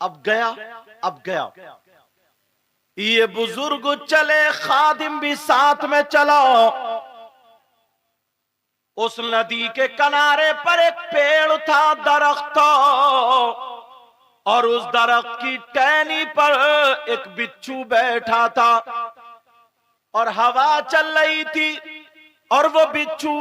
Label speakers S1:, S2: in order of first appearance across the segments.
S1: अब गया, अब गया। ये बुजुर्ग चले, खादिम भी साथ में चला। उस नदी के किनारे पर एक पेड़ था, दरख्त, और उस दरख्त की टहनी पर एक बिच्छू बैठा था और हवा चल रही थी, और वो बिच्छू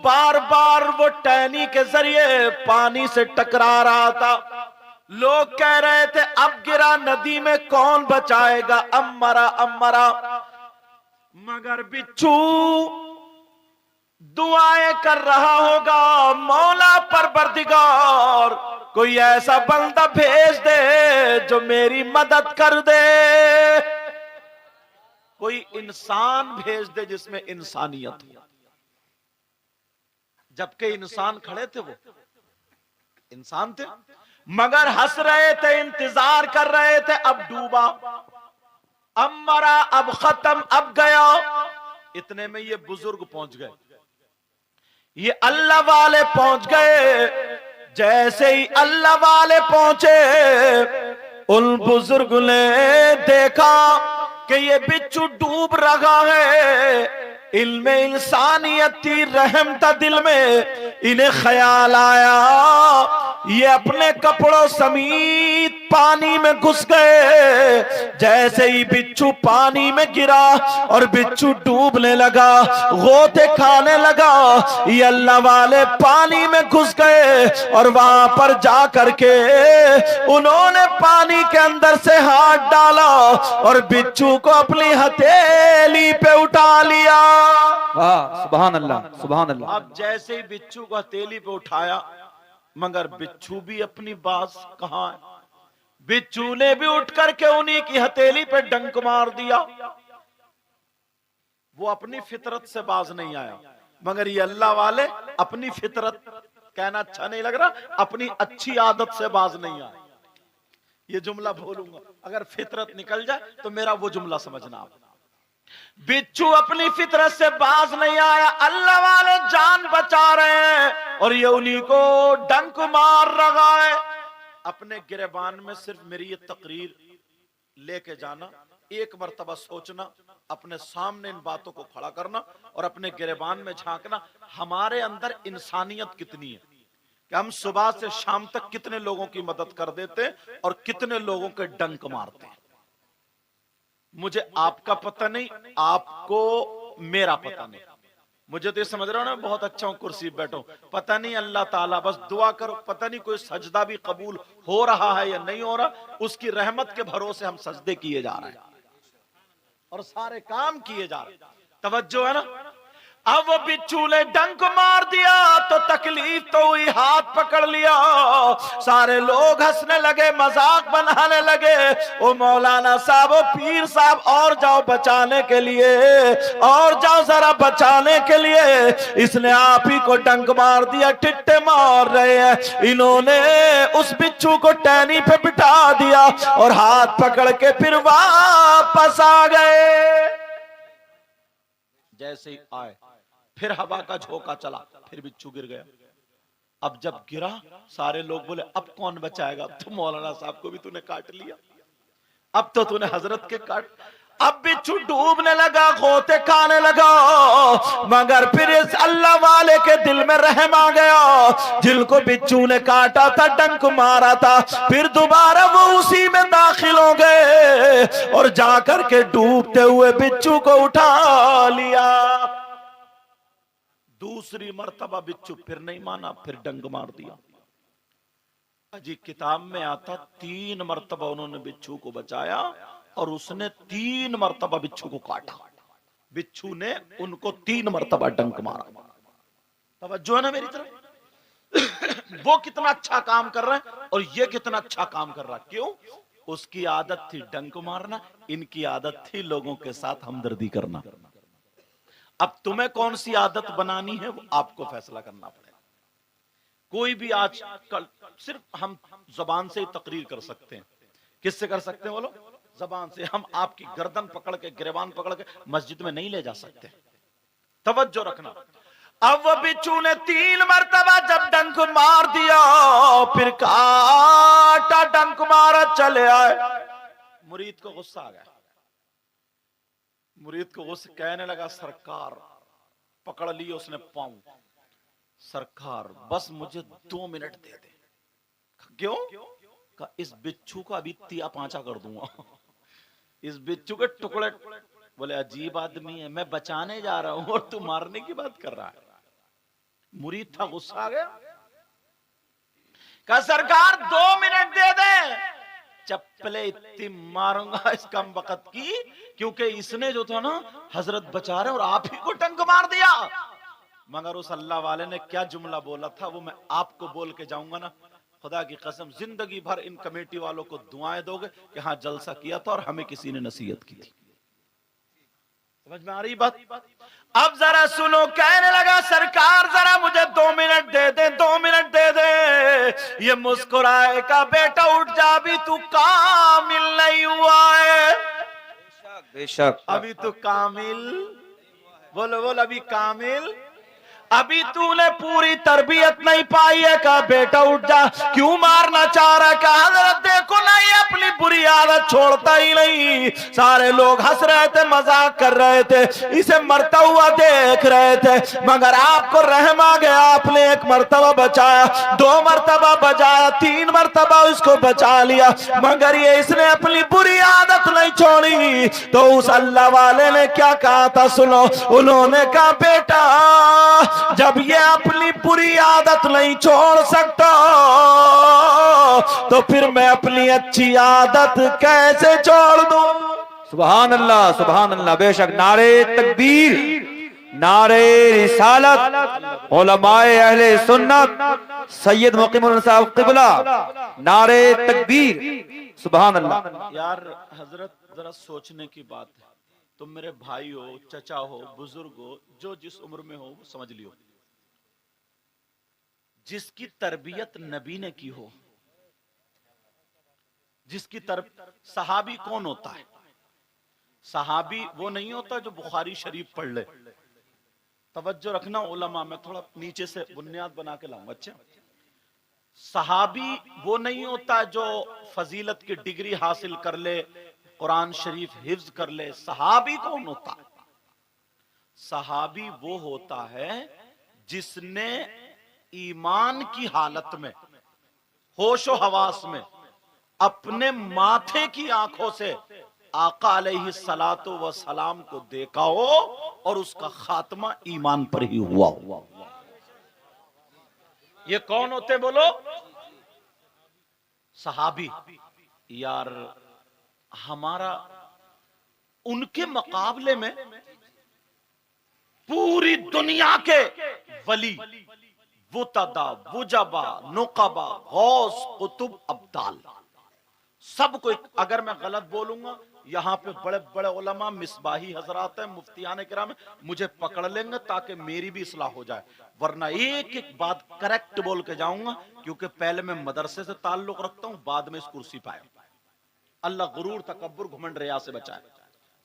S1: बार बार वो टहनी के जरिए पानी से टकरा रहा था। लोग कह रहे थे अब गिरा नदी में, कौन बचाएगा, अब मरा, अब मरा। मगर बिच्छू दुआएं कर रहा होगा, मौला परवरदिगार कोई ऐसा बंदा भेज दे जो मेरी मदद कर दे, कोई इंसान भेज दे जिसमें इंसानियत हो। जबकि इंसान खड़े थे, वो इंसान थे, मगर हंस रहे थे, इंतजार कर रहे थे। अब डूबा, अब मरा, अब खत्म, अब गया। इतने में ये बुजुर्ग पहुंच गए, ये अल्लाह वाले पहुंच गए। जैसे ही अल्लाह वाले पहुंचे, उन बुजुर्ग ने देखा कि ये बिच्छू डूब रहा है। इल्मे इंसानियत थी, रहम था दिल में। इन्हें ख्याल आया, ये अपने कपड़ों समेत पानी में घुस गए। जैसे ही बिच्छू पानी में गिरा और बिच्छू डूबने लगा, गोते खाने लगा, ये अल्लाह वाले पानी में घुस गए और वहां पर जा करके उन्होंने पानी के अंदर से हाथ डाला और बिच्छू को अपनी हथेली पे उठा लिया।
S2: वाह, सुभान अल्लाह, सुभान अल्लाह।
S1: अब जैसे ही बिच्छू को हथेली पे उठाया, मगर बिच्छू भी अपनी बात कहां है, बिच्छू ने भी उठ करके उन्हीं की हथेली पे डंक मार दिया। वो अपनी फितरत से बाज नहीं आया, मगर ये अल्लाह वाले अपनी फितरत, कहना अच्छा नहीं लग रहा, अपनी अच्छी आदत से बाज नहीं आए। ये जुमला बोलूंगा, अगर फितरत निकल जाए तो मेरा वो जुमला समझना आप। बिच्छू अपनी फितरत से बाज नहीं आया, अल्लाह वाले जान बचा रहे हैं और ये उन्हीं को डंक मार रहा है। अपने गिरबान में सिर्फ मेरी ये तकरीर लेके जाना, एक मर्तबा सोचना, अपने सामने इन बातों को खड़ा करना और अपने गिरबान में झांकना, हमारे अंदर इंसानियत कितनी है कि हम सुबह से शाम तक कितने लोगों की मदद कर देते और कितने लोगों के डंक मारते हैं। मुझे आपका पता नहीं, आपको मेरा पता नहीं। मुझे तो ये समझ रहा हूं ना, बहुत अच्छा हूं, कुर्सी पे बैठो, पता नहीं अल्लाह ताला, बस दुआ करो, पता नहीं कोई सजदा भी कबूल हो रहा है या नहीं हो रहा। उसकी रहमत के भरोसे हम सजदे किए जा रहे हैं और सारे काम किए जा रहे हैं। तवज्जो है ना। अब वो बिच्छू ने डंक मार दिया तो तकलीफ तो हुई, हाथ पकड़ लिया, सारे लोग हंसने लगे, मजाक बनाने लगे। ओ मौलाना साहब, ओ पीर साहब, और जाओ बचाने के लिए, और जाओ जरा बचाने के लिए, इसने आप ही को डंक मार दिया। टिट्टे मार रहे हैं। इन्होंने उस बिच्छू को टहनी पे बिठा दिया और हाथ पकड़ के फिर वापस आ गए। जैसे ही आए, फिर हवा का झोंका चला, फिर बिच्छू गिर गया। अब जब गिरा, सारे लोग बोले अब कौन बचाएगा, अब तो मौलाना साहब को भी तूने काट लिया, अब तो तूने हजरत के काट। अब बिच्छू डूबने लगा, गोते खाने लगा, मगर फिर इस अल्लाह वाले के दिल में रहम आ गया। जिनको बिच्छू ने काटा था, डंक मारा था, फिर दोबारा वो उसी में दाखिल हो गए और जाकर के डूबते हुए बिच्छू को उठा लिया। दूसरी मर्तबा बिच्छू फिर नहीं माना, फिर डंक मार दिया। अजी किताब में आता 3 मर्तबा उन्होंने बिच्छू को बचाया और उसने 3 मर्तबा बिच्छू को काटा। बिच्छू ने उनको 3 मर्तबा डंक मारा। तवज्जो है ना मेरी तरफ। वो कितना अच्छा काम कर रहा है और ये कितना अच्छा काम कर रहा है। क्यों? उसकी आदत थी डंक मारना, इनकी आदत थी लोगों के साथ हमदर्दी करना। अब तुम्हें कौन सी आदत बनानी है, वो आपको फैसला करना पड़ेगा। कोई भी आज कल सिर्फ हम जबान से ही तकरीर कर सकते हैं। किससे कर सकते हैं बोलो? जबान से। हम आपकी गर्दन पकड़ के, गिरबान पकड़ के मस्जिद में नहीं ले जा सकते। तवज्जो रखना। अब वो बिच्छू ने 3 मरतबा जब डंक मार दिया, फिर काटा डंक मारा चले आए। मुरीद को गुस्सा आ गया। मुरीद को गुस्सा, कहने लगा सरकार, पकड़ ली उसने पांव, सरकार बस मुझे 2 मिनट दे दे। क्यों? का इस बिच्छू का अभी तिया पांचा कर दूंगा, इस बिच्छू के टुकड़े। बोले अजीब आदमी है, मैं बचाने जा रहा हूं और तू मारने की बात कर रहा है। मुरीद था, गुस्सा आ गया। कहा सरकार 2 मिनट दे दे, चप्पले इतनी मारूंगा इस कम वक्त की, क्योंकि इसने जो था ना हजरत बचा रहे और आप ही को टंक मार दिया। मगर उस अल्लाह वाले ने क्या जुमला बोला था वो मैं आपको बोल के जाऊंगा ना, खुदा की कसम जिंदगी भर इन कमेटी वालों को दुआएं दोगे कि हाँ जलसा किया था और हमें किसी ने नसीहत की थी। समझ में आ रही बात? अब जरा सुनो, कहने लगा सरकार जरा मुझे 2 मिनट दे दे, 2 मिनट दे दे। ये मुस्कुराए का बेटा उठ जा, अभी तू कामिल नहीं हुआ है।
S2: बेशक
S1: अभी तू कामिल, बोलो बोलो, अभी कामिल, अभी तूने पूरी तरबियत नहीं पाई है। का बेटा उठ जा, क्यों मारना चाह रहा है? कहा हजरत देखो ना ये अपनी बुरी आदत छोड़ता ही नहीं। सारे लोग हंस रहे थे, मजाक कर रहे थे, इसे मरता हुआ देख रहे थे, मगर आपको रहम आ गया, आपने 1 मरतबा बचाया, 2 मरतबा बचाया, 3 मरतबा उसको बचा लिया, मगर ये इसने अपनी बुरी आदत नहीं छोड़ी। तो उस अल्लाह वाले ने क्या कहा था सुनो, उन्होंने कहा बेटा जब ये अपनी बुरी आदत नहीं छोड़ सकता तो फिर मैं अपनी अच्छी आदत कैसे छोड़ दूं?
S2: सुभान अल्लाह, सुभान अल्लाह। बेशक नारे तकबीर, नारे रिसालत, उलमाए अहले सुन्नत, सैयद मुकीमुल साहब क़िबला, नारे तकबीर, सुभान अल्लाह।
S1: यार हजरत जरा सोचने की बात है, तुम मेरे भाई हो, चचा हो, बुजुर्ग हो, जो जिस उम्र में हो वो समझ लियो, जिसकी तरबियत नबी ने की हो, जिसकी सहाबी कौन होता है? सहाबी वो नहीं होता जो बुखारी शरीफ पढ़ ले। तवज्जो रखना उलमा, मैं थोड़ा नीचे से बुनियाद बना के लाऊंगा। अच्छा, सहाबी वो नहीं होता जो फजीलत की डिग्री हासिल कर ले, कुरान शरीफ हिफ्ज कर ले। सहाबी कौन होता है? सहाबी वो होता है जिसने ईमान की हालत में, होशो हवास में, अपने माथे की आंखों से आका अलैहिस्सलातु व सलाम को देखा हो और उसका खात्मा ईमान पर ही हुआ हो। ये कौन होते बोलो? सहाबी। यार हमारा उनके मुकाबले में पूरी दुनिया के वली, वुतदा, वुजबा, नुकबा, गौस, कुतुब, अब्दाल, सबको, अगर मैं गलत बोलूंगा यहाँ पे बड़े बड़े उलमा, मिसबाही हजरात हैं, मुफ्तियान किराम हैं, मुझे पकड़ लेंगे ताकि मेरी भी इस्लाह हो जाए, वरना एक एक बात करेक्ट बोल के जाऊंगा, क्योंकि पहले मैं मदरसे से ताल्लुक रखता हूं, बाद में इस कुर्सी पाया। अल्लाह गुरूर, तकब्बुर, घमंड, रिया से बचाए।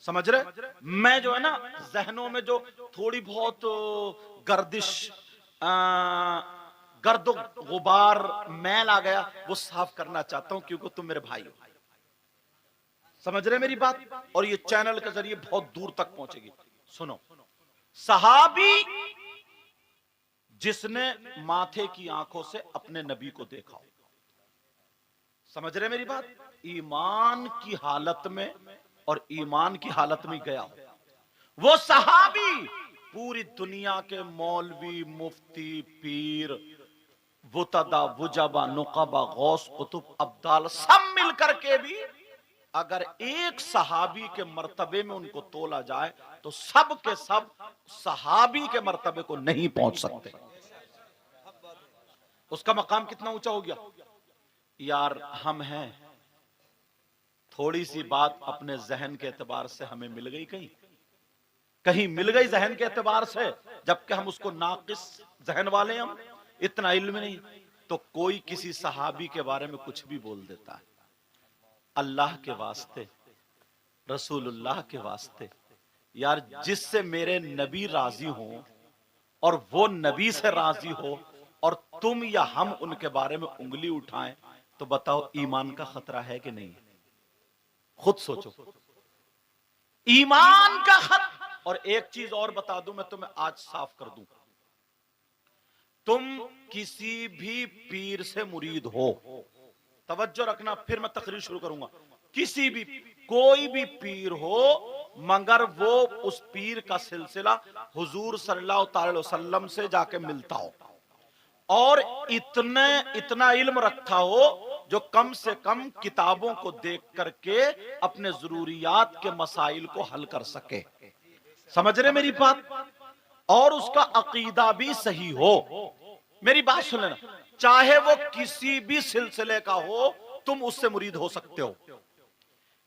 S1: समझ रहे? मैं जो है ना जहनों में जो थोड़ी बहुत गर्दिश, गर्दो गुबार, मैल आ गया, वो साफ करना चाहता हूं, क्योंकि तुम मेरे भाई हो। समझ रहे मेरी बात? और ये चैनल के जरिए बहुत दूर तक पहुंचेगी। सुनो, सहाबी जिसने माथे की आंखों से अपने नबी को देखा हो। समझ रहे मेरी बात? ईमान की हालत में और ईमान की हालत में गया हो, वो सहाबी पूरी दुनिया के मौलवी, मुफ्ती, पीर, वुतदा, वुजबा, नुकबा, गौस, कुतुब, अब्दाल सब मिलकर के भी अगर एक सहाबी के मर्तबे में उनको तोला जाए तो सब के सब सहाबी के मर्तबे को नहीं पहुंच सकते। उसका मकाम कितना ऊंचा हो गया? यार हम हैं, थोड़ी सी बात अपने जहन के एतबार से हमें मिल गई, कहीं कहीं मिल गई जहन के एतबार से, जबकि हम उसको नाकिस जहन वाले, हम इतना इल्म नहीं, तो कोई किसी सहाबी के बारे में कुछ भी बोल देता है। अल्लाह के वास्ते, रसूलुल्लाह के वास्ते, यार जिससे मेरे नबी राजी हों और वो नबी से राजी हो और तुम या हम उनके बारे में उंगली उठाएं, तो बताओ ईमान का खतरा है कि नहीं? खुद सोचो, ईमान का खतरा। और एक चीज और बता दूं, मैं तुम्हें आज साफ कर दूं, तुम किसी भी पीर से मुरीद हो, तवज्जो रखना, फिर मैं तकरीर शुरू करूंगा, किसी भी कोई भी पीर हो, मगर वो उस पीर का सिलसिला हुजूर सल्लल्लाहु अलैहि वसल्लम से जाके मिलता हो और इतना इल्म रखता हो जो कम से कम किताबों को देख करके अपने जरूरियात के मसाइल को हल कर सके। समझ रहे मेरी बात? और उसका अकीदा भी सही हो। मेरी बात सुन लेना, चाहे वो किसी भी सिलसिले का हो, तुम उससे मुरीद हो सकते हो,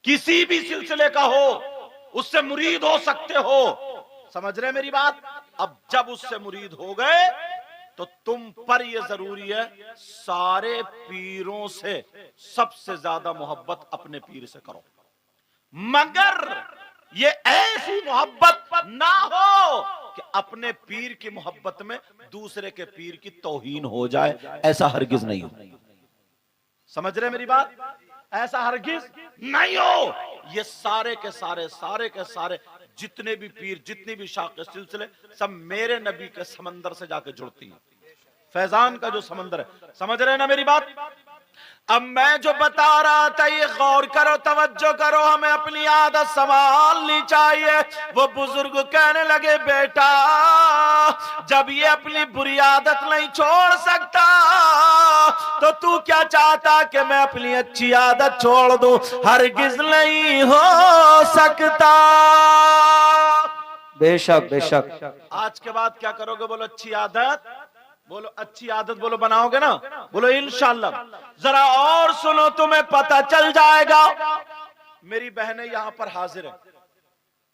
S1: किसी भी सिलसिले का हो उससे मुरीद हो सकते हो। समझ रहे मेरी बात? अब जब उससे मुरीद हो गए तो तुम पर यह जरूरी है, सारे पीरों से सबसे ज्यादा मोहब्बत अपने पीर से करो, मगर ये ऐसी मोहब्बत ना हो कि अपने पीर की मोहब्बत में दूसरे के पीर की तौहीन हो जाए, ऐसा हरगिज नहीं हो। समझ रहे मेरी बात? ऐसा हरगिज नहीं हो। ये सारे के सारे जितने भी पीर, जितनी भी शाख सिलसिले, सब मेरे नबी के समंदर से जाके जुड़ती हैं, फैजान का जो समंदर है। समझ रहे ना मेरी बात? अब मैं जो बता रहा था, ये गौर करो, तवज्जो करो, हमें अपनी आदत संभालनी चाहिए। वो बुजुर्ग कहने लगे, बेटा जब ये अपनी बुरी आदत नहीं छोड़ सकता तो तू क्या चाहता कि मैं अपनी अच्छी आदत छोड़ दूं? हरगिज नहीं हो सकता।
S2: बेशक बेशक।
S1: आज के बाद क्या करोगे? बोलो अच्छी आदत, बोलो अच्छी आदत, बोलो बनाओगे ना? बोलो इंशाअल्लाह। जरा और सुनो, तुम्हें पता चल जाएगा। मेरी बहनें यहां पर हाजिर है,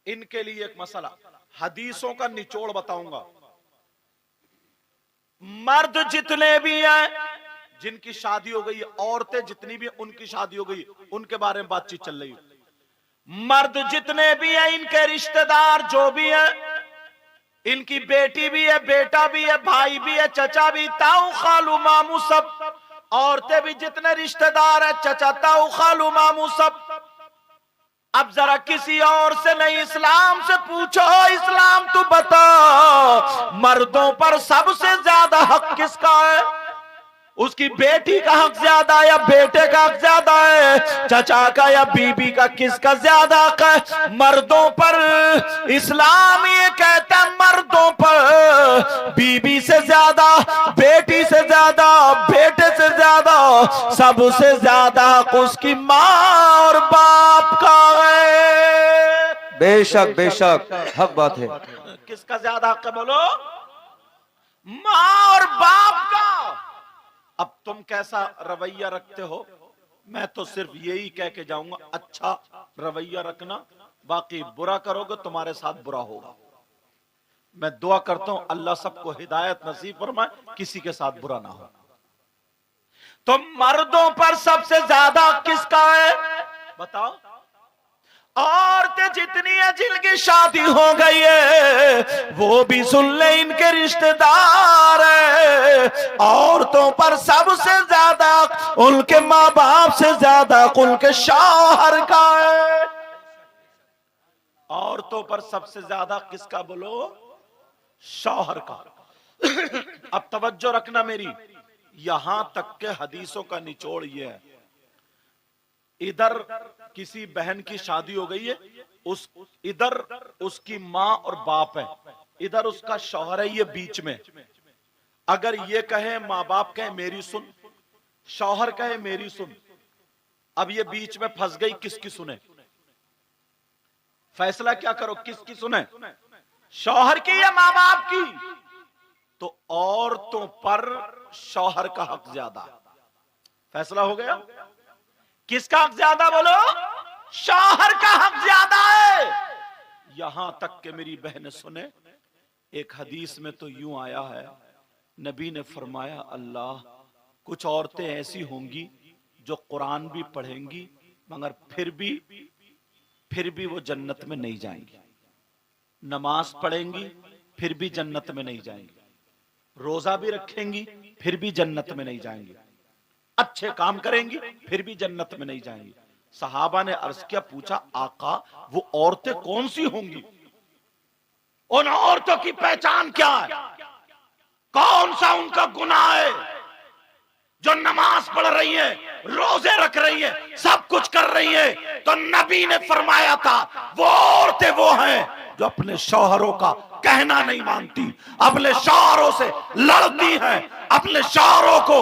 S1: इनके लिए एक मसला, हदीसों का निचोड़ बताऊंगा। मर्द जितने भी हैं जिनकी शादी हो गई, औरतें जितनी भी उनकी शादी हो गई, उनके बारे में बातचीत चल रही है। मर्द जितने भी हैं, इनके रिश्तेदार जो भी हैं, इनकी बेटी भी है, बेटा भी है, भाई भी है, चचा भी, ताऊ खालू मामू सब, औरतें भी जितने रिश्तेदार है, चचा ताऊ खालू मामू सब। अब जरा किसी और से नहीं, इस्लाम से पूछो, इस्लाम तू बता, मर्दों पर सबसे ज्यादा हक किसका है? उसकी बेटी का हक ज्यादा है या बेटे का हक ज्यादा है? चचा का या बीबी का, किसका ज्यादा हक है? मर्दों पर इस्लाम ये कहता है, मर्दों पर बीबी से ज्यादा, बेटी से ज्यादा, बेटे से ज्यादा, सबसे ज्यादा हक उसकी माँ और बाप का है।
S2: बेशक बेशक, हक बात है।
S1: किसका ज्यादा हक है? बोलो, माँ और बाप का। अब तुम कैसा रवैया रखते हो, मैं तो सिर्फ यही कह के जाऊंगा, अच्छा रवैया रखना, बाकी बुरा करोगे तुम्हारे साथ बुरा होगा। मैं दुआ करता हूं अल्लाह सबको हिदायत नसीब फरमाए, किसी के साथ बुरा ना हो। तो मर्दों पर सबसे ज्यादा किसका है? बताओ। औरतें जितनी है जिनकी शादी हो गई है, वो भी सुन ले, इनके रिश्तेदार है। औरतों पर सबसे ज्यादा उनके माँ बाप से ज्यादा उनके शौहर का है। औरतों पर सबसे ज्यादा किसका? बोलो, शौहर का। अब तवज्जो रखना मेरी, यहां तक के हदीसों का निचोड़ ये है, इधर किसी बहन की शादी हो गई है, इधर उसकी माँ और बाप है, इधर उसका शौहर है, ये बीच में। अगर ये कहे, माँ बाप कहे मेरी सुन, शौहर कहे मेरी सुन, अब ये बीच में फंस गई, किसकी सुने? फैसला क्या करो, किसकी सुने? शौहर की या माँ बाप की? तो औरतों पर शौहर का हक ज्यादा। फैसला हो गया, किसका हक ज्यादा? बोलो, शौहर का हक ज्यादा है। यहां तक के मेरी बहन सुने, एक हदीस में तो यूं आया है, नबी ने फरमाया, अल्लाह, कुछ औरतें ऐसी होंगी जो कुरान भी पढ़ेंगी मगर फिर भी वो जन्नत में नहीं जाएंगी। नमाज पढ़ेंगी, फिर भी जन्नत में नहीं जाएंगी, रोजा भी रखेंगी फिर भी जन्नत में नहीं जाएंगी, अच्छे काम करेंगी फिर भी जन्नत में नहीं जाएंगी। सहाबा ने अर्ज किया, पूछा आका वो औरतें कौन सी होंगी, उन औरतों की पहचान क्या है, कौन सा उनका गुनाह है जो नमाज पढ़ रही है, रोजे रख रही है, सब कुछ कर रही है। तो नबी ने फरमाया था वो औरतें वो हैं जो अपने शौहरों का कहना नहीं मानती, अपने शौहरों से लड़ती हैं, अपने शौहरों को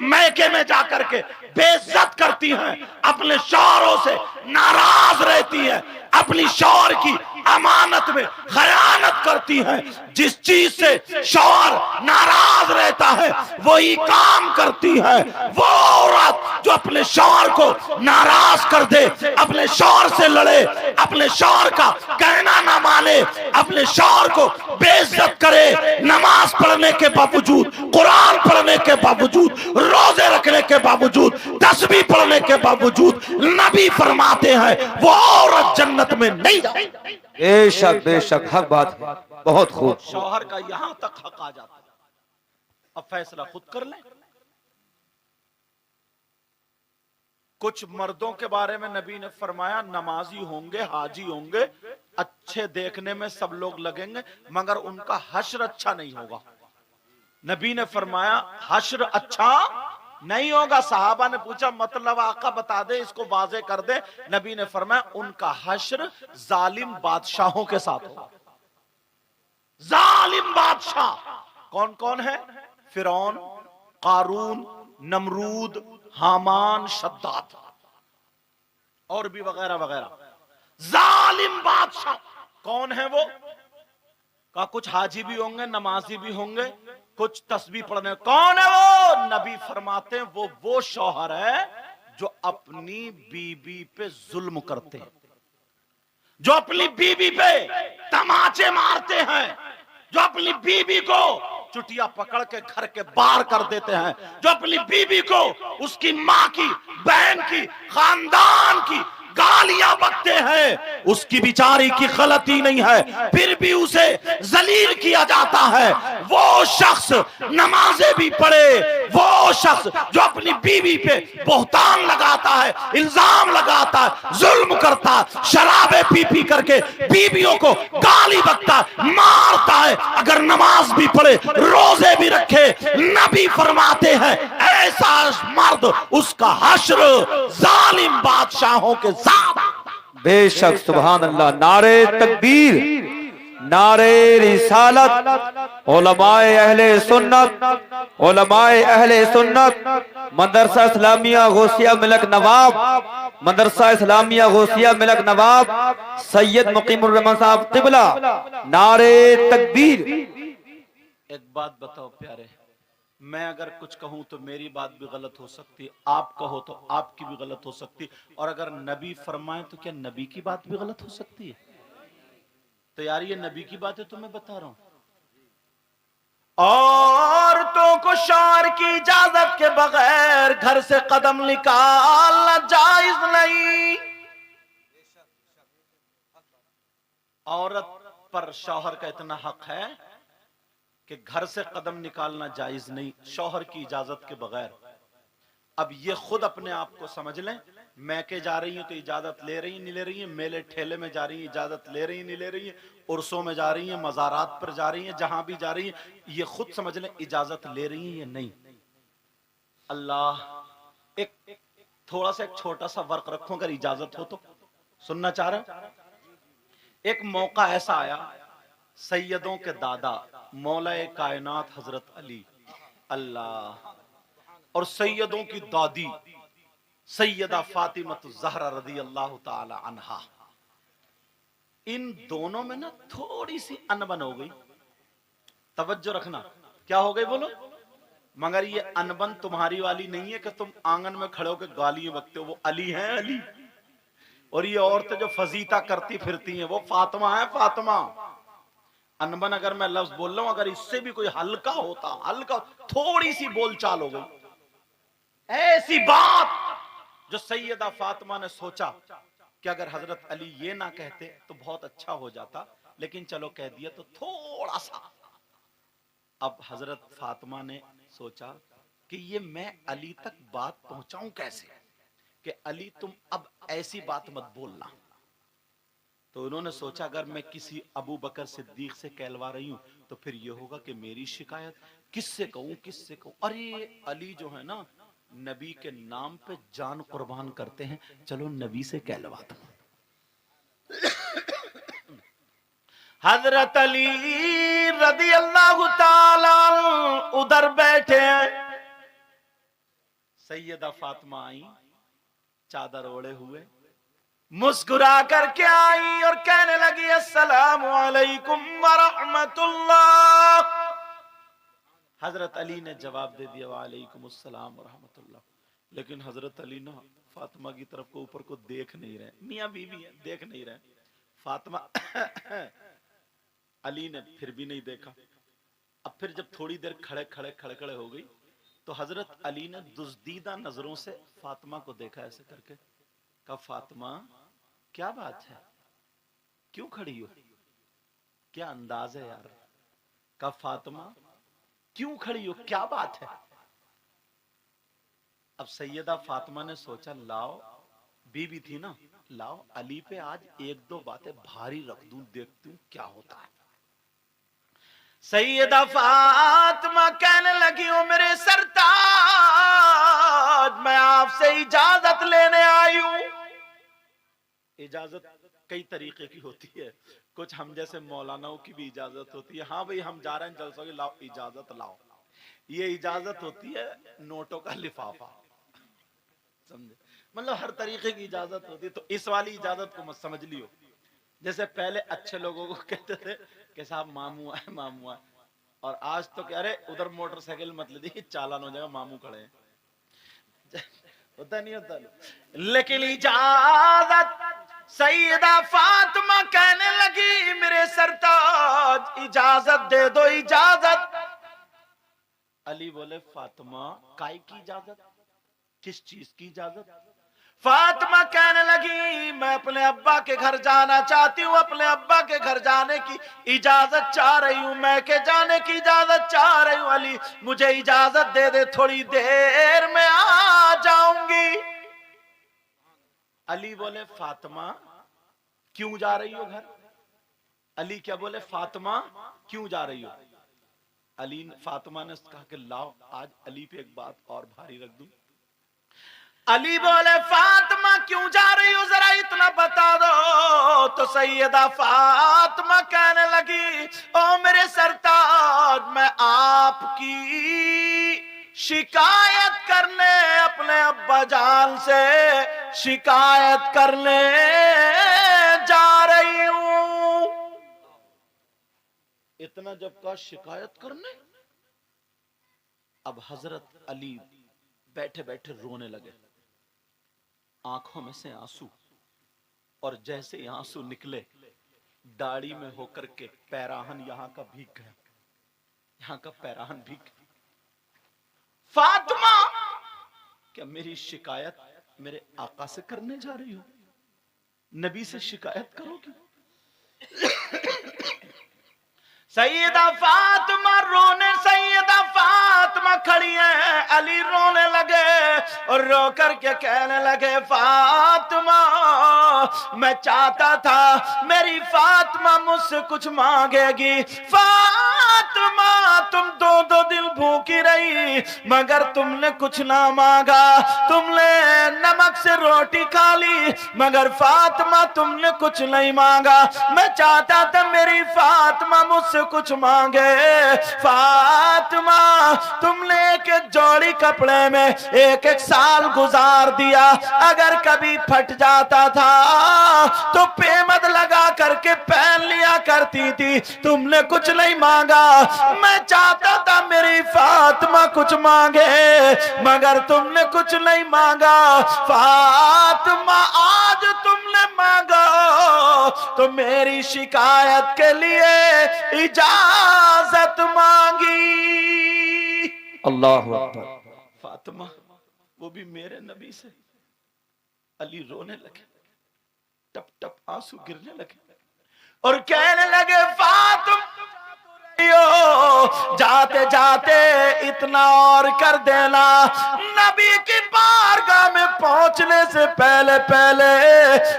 S1: मैके में जाकर के बेइज्जत करती हैं, अपने शौहरों से नाराज रहती हैं, अपनी शौहर की अमानत में खयानत करती हैं। जिस चीज से शौहर नाराज रहता है वही काम करती है। वो औरत जो अपने शौहर को नाराज कर दे, अपने शौहर से लड़े, अपने शौहर का कहना ना माने, अपने शौहर को बेइज्जत करे, नमाज पढ़ने के बावजूद, कुरान पढ़ने के बावजूद, रोजे रखने के बावजूद, तस्बीह पढ़ने के बावजूद, नबी फरमाते हैं वो औरत जन्नत में नहीं जाएगी।
S2: बेशक बेशक हक बात है, बहुत खूब।
S1: शौहर का यहां तक हक आ जाता है। अब फैसला खुद कर लें। कुछ मर्दों के बारे में नबी ने फरमाया नमाजी होंगे, हाजी होंगे, अच्छे देखने में सब लोग लगेंगे, मगर उनका हश्र अच्छा नहीं होगा। नबी ने फरमाया हश्र अच्छा नहीं होगा। साहबा ने पूछा मतलब आका बता दे, इसको वाज़े कर दे। नबी ने फरमाया उनका हश्र जालिम बादशाहों के साथ होगा। जालिम बादशाह कौन कौन है? फिरौन, कारून, नमरूद, हामान, शद्दाद और भी वगैरह वगैरह। जालिम बादशाह कौन है वो? का कुछ हाजी भी होंगे, नमाजी भी होंगे, कुछ तस्बीह पढ़ने। कौन है वो? नबी फरमाते हैं वो शौहर है जो अपनी बीबी पे जुल्म करते हैं, जो अपनी बीबी पे तमाचे मारते हैं, जो अपनी बीबी को चुटिया पकड़ के घर के बाहर कर देते हैं, जो अपनी बीबी को उसकी माँ की, बहन की, खानदान की गालियां बकते हैं। उसकी बिचारी की गलती नहीं है फिर भी उसे जलील किया जाता है। वो शख्स नमाजें भी पढ़े, वो शख्स जो अपनी बीवी पे बोहतान लगाता है, इल्जाम लगाता है, जुल्म करता है, शराबे पी पी करके बीवियों को गाली बकता है, मारता है, अगर नमाज भी पढ़े, रोजे भी रखे, नबी फरमाते हैं ऐसा मर्द उसका हश्र जालिम बादशाहों के साथ।
S2: बेशक सुभान अल्लाह। नारे तकबीर, नारे रिसालत, उलमाए अहले सुन्नत, उलमाए अहले सुन्नत, मदरसा इस्लामिया गौसिया मिलक नवाब, मदरसा इस्लामिया गौसिया मिलक नवाब सैयद मुकीमुर रहमान साहब क़िबला, नारे तकबीर।
S1: एक बात बताओ प्यारे, मैं अगर कुछ कहूं तो मेरी बात भी गलत हो सकती है, आप कहो तो आपकी भी गलत हो सकती है, और अगर नबी फरमाए तो क्या नबी की बात भी गलत हो सकती है? तो यार ये नबी की बात है तो मैं बता रहा हूं। औरतों को शौहर की इजाजत के बगैर घर से कदम निकालना जायज नहीं। औरत पर शौहर का इतना हक है कि घर से कदम निकालना जायज नहीं शौहर की इजाजत के बगैर। अब ये खुद अपने आप को समझ लें, मैके जा रही हैं तो इजाजत ले रही नहीं ले रही हैं, मेले ठेले में जा रही हैं इजाजत ले रही नहीं ले रही हैं, उर्सों में जा रही हैं, मज़ारात पर जा रही हैं, जहां भी जा रही हैं, ये खुद समझ लें इजाजत ले रही हैं या नहीं। अल्लाह एक थोड़ा सा एक छोटा सा वर्क रखो, अगर इजाजत हो तो सुनना चाह रहे। एक मौका ऐसा आया, सैयदों के दादा मौलाए कायनात हजरत अली अल्लाह और सैयदों की दादी सैयदा फातिमतुज ज़हरा रज़ी अल्लाह ताला अन्हा, इन दोनों में ना थोड़ी सी अनबन हो गई। तवज्जो रखना, क्या हो गई बोलो? मगर ये अनबन तुम्हारी वाली नहीं है कि तुम आंगन में खड़े होकर गालियां बकते हो, वो अली हैं अली, और ये औरतें जो फजीता करती फिरती हैं वो फातिमा है फातिमा। अनबन अगर मैं लफ्ज बोल रहा हूं, अगर इससे भी कोई हल्का होता, हल्का थोड़ी सी बोलचाल हो गई, ऐसी बात जो सैयदा फातिमा ने सोचा कि अगर हजरत अली ये ना कहते तो बहुत अच्छा हो जाता, लेकिन चलो कह दिया तो थोड़ा सा। अब हजरत फातिमा ने सोचा कि ये मैं अली तक बात पहुंचाऊं कैसे, कि अली तुम अब ऐसी बात मत बोलना। तो उन्होंने सोचा अगर मैं किसी अबू बकर सिद्दीक से कहलवा रही हूं तो फिर ये होगा कि मेरी शिकायत किससे कहूं, किससे कहूं। अरे अली जो है ना नबी के नाम पे जान कुर्बान करते हैं, चलो नबी से कहलवा दो। हजरत अली रदी अल्लाह ताला उधर बैठे हैं। सैयदा फातिमा आई चादर ओढ़े हुए, मुस्कुरा करके आई और कहने लगी अस्सलामु अलैकुम व रहमतुल्लाह। हजरत अली ने जवाब दे दिया वालेकुम अस्सलाम व रहमतुल्लाह। लेकिन हजरत अली ना फातिमा की तरफ को ऊपर को देख नहीं रहे, मियां बीवी है देख नहीं रहे। फातिमा अली ने फिर भी नहीं देखा। अब फिर जब थोड़ी देर खड़े खड़े हो गई तो हजरत अली ने दुज़दीदा नजरों से फातिमा को देखा ऐसे करके, कहा फातिमा क्या बात है, क्यों खड़ी हो, क्या अंदाज है यार। कहा फातिमा क्यों खड़ी हो, क्या बात है। अब सैयदा फातिमा ने सोचा लाओ, बीवी थी ना, लाओ अली पे आज एक दो बातें भारी रख दूं, देखती हूं क्या होता है। सैयदा फातिमा कहने लगी ओ मेरे सरताज, मैं आपसे इजाजत लेने आई हूं। इजाजत कई तरीके की होती है, कुछ हम जैसे मौलानाओं की भी इजाजत होती है, हाँ भाई हम जा रहे हैं जलसों की, लाओ इजाजत लाओ। ये इजाजत होती है नोटों का लिफाफा, समझे, मतलब हर तरीके की इजाजत होती है। तो इस वाली इजाजत को मत समझ लियो। जैसे पहले अच्छे लोगों को कहते थे कि साहब मामू आए मामू आए, और आज तो कह रहे उधर मोटरसाइकिल मत ले दी चालान हो जाएगा, मामू खड़े हैं। होता नहीं होता। लेकिन इजाजत सैयदा फातिमा कहने लगी मेरे सरताज इजाजत दे दो, इजाजत। अली बोले फातिमा काय की इजाजत, किस चीज की इजाजत। फातिमा कहने लगी मैं अपने अब्बा के घर जाना चाहती हूँ, अपने अब्बा के घर जाने की इजाजत चाह रही हूँ, मैं के जाने की इजाजत चाह रही हूँ। अली मुझे इजाजत दे दे, थोड़ी देर में आ जाऊंगी। अली बोले फातिमा क्यों जा रही हो घर। अली क्या बोले फातिमा क्यों जा रही हो। अली फातिमा ने कहा कि लाओ आज अली पे एक बात और भारी रख दूं। अली बोले फातिमा क्यों जा रही हो जरा इतना बता दो। तो सैयदा फातिमा कहने लगी ओ मेरे सरताज मैं आपकी शिकायत करने अपने अब्बा जान से शिकायत करने जा रही हूं। इतना जब कहा शिकायत करने, अब हजरत अली बैठे बैठे रोने लगे, आंखों में से आंसू, और जैसे आंसू निकले दाढ़ी में होकर के पैराहन यहां का भीग गया, यहां का पैराहन भीग गया। फातिमा क्या मेरी शिकायत मेरे आका से करने जा रही हो, नबी से शिकायत करोगी। सैयदा फातिमा रोने, सैयदा फातिमा खड़ी है, अली रोने लगे और रो करके कहने लगे फातिमा मैं चाहता था मेरी फातिमा मुझसे कुछ मांगेगी। फातिमा तुम दो दिन भूखी रही मगर तुमने कुछ ना मांगा, तुमने नमक से रोटी खा ली मगर फातिमा तुमने कुछ नहीं मांगा। मैं चाहता था मेरी फातिमा मुझसे कुछ मांगे। फातिमा तुमने एक एक जोड़ी कपड़े में एक एक साल गुजार दिया, अगर कभी फट जाता था तो पेमद लगा करके पहन लिया करती थी, तुमने कुछ नहीं मांगा। मैं चाहता था मेरी फातिमा कुछ मांगे मगर तुमने कुछ नहीं मांगा। फातिमा आज तुमने मांगा तो मेरी शिकायत के लिए इजाजत मांगी।
S2: अल्लाहु अकबर।
S1: फातिमा वो भी मेरे नबी से। अली रोने लगे, टप टप आंसू गिरने लगे। और कहने लगे फातिमा जाते जाते इतना और कर देना, नबी की बारगाह में पहुंचने से पहले पहले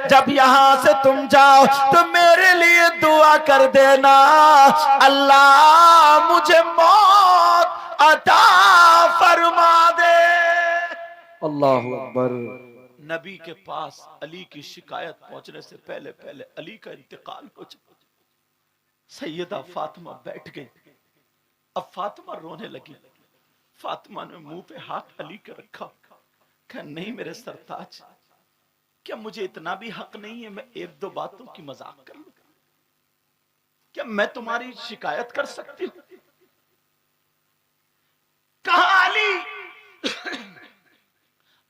S1: जब यहां से तुम जाओ तो मेरे लिए दुआ कर देना, अल्लाह मुझे मौत अता फरमा दे।
S2: अल्लाहु अकबर।
S1: नबी के पास अली की शिकायत पहुंचने से पहले पहले अली का इंतकाल हो चुका। सैयदा फातिमा बैठ गई। अब फातिमा रोने लगी। फातिमा ने मुंह पे हाथ अली के रखा, कहा नहीं मेरे सरताज, क्या मुझे इतना भी हक नहीं है मैं एक दो बातों की मजाक कर लूं? क्या मैं तुम्हारी शिकायत कर सकती हूं? कहा अली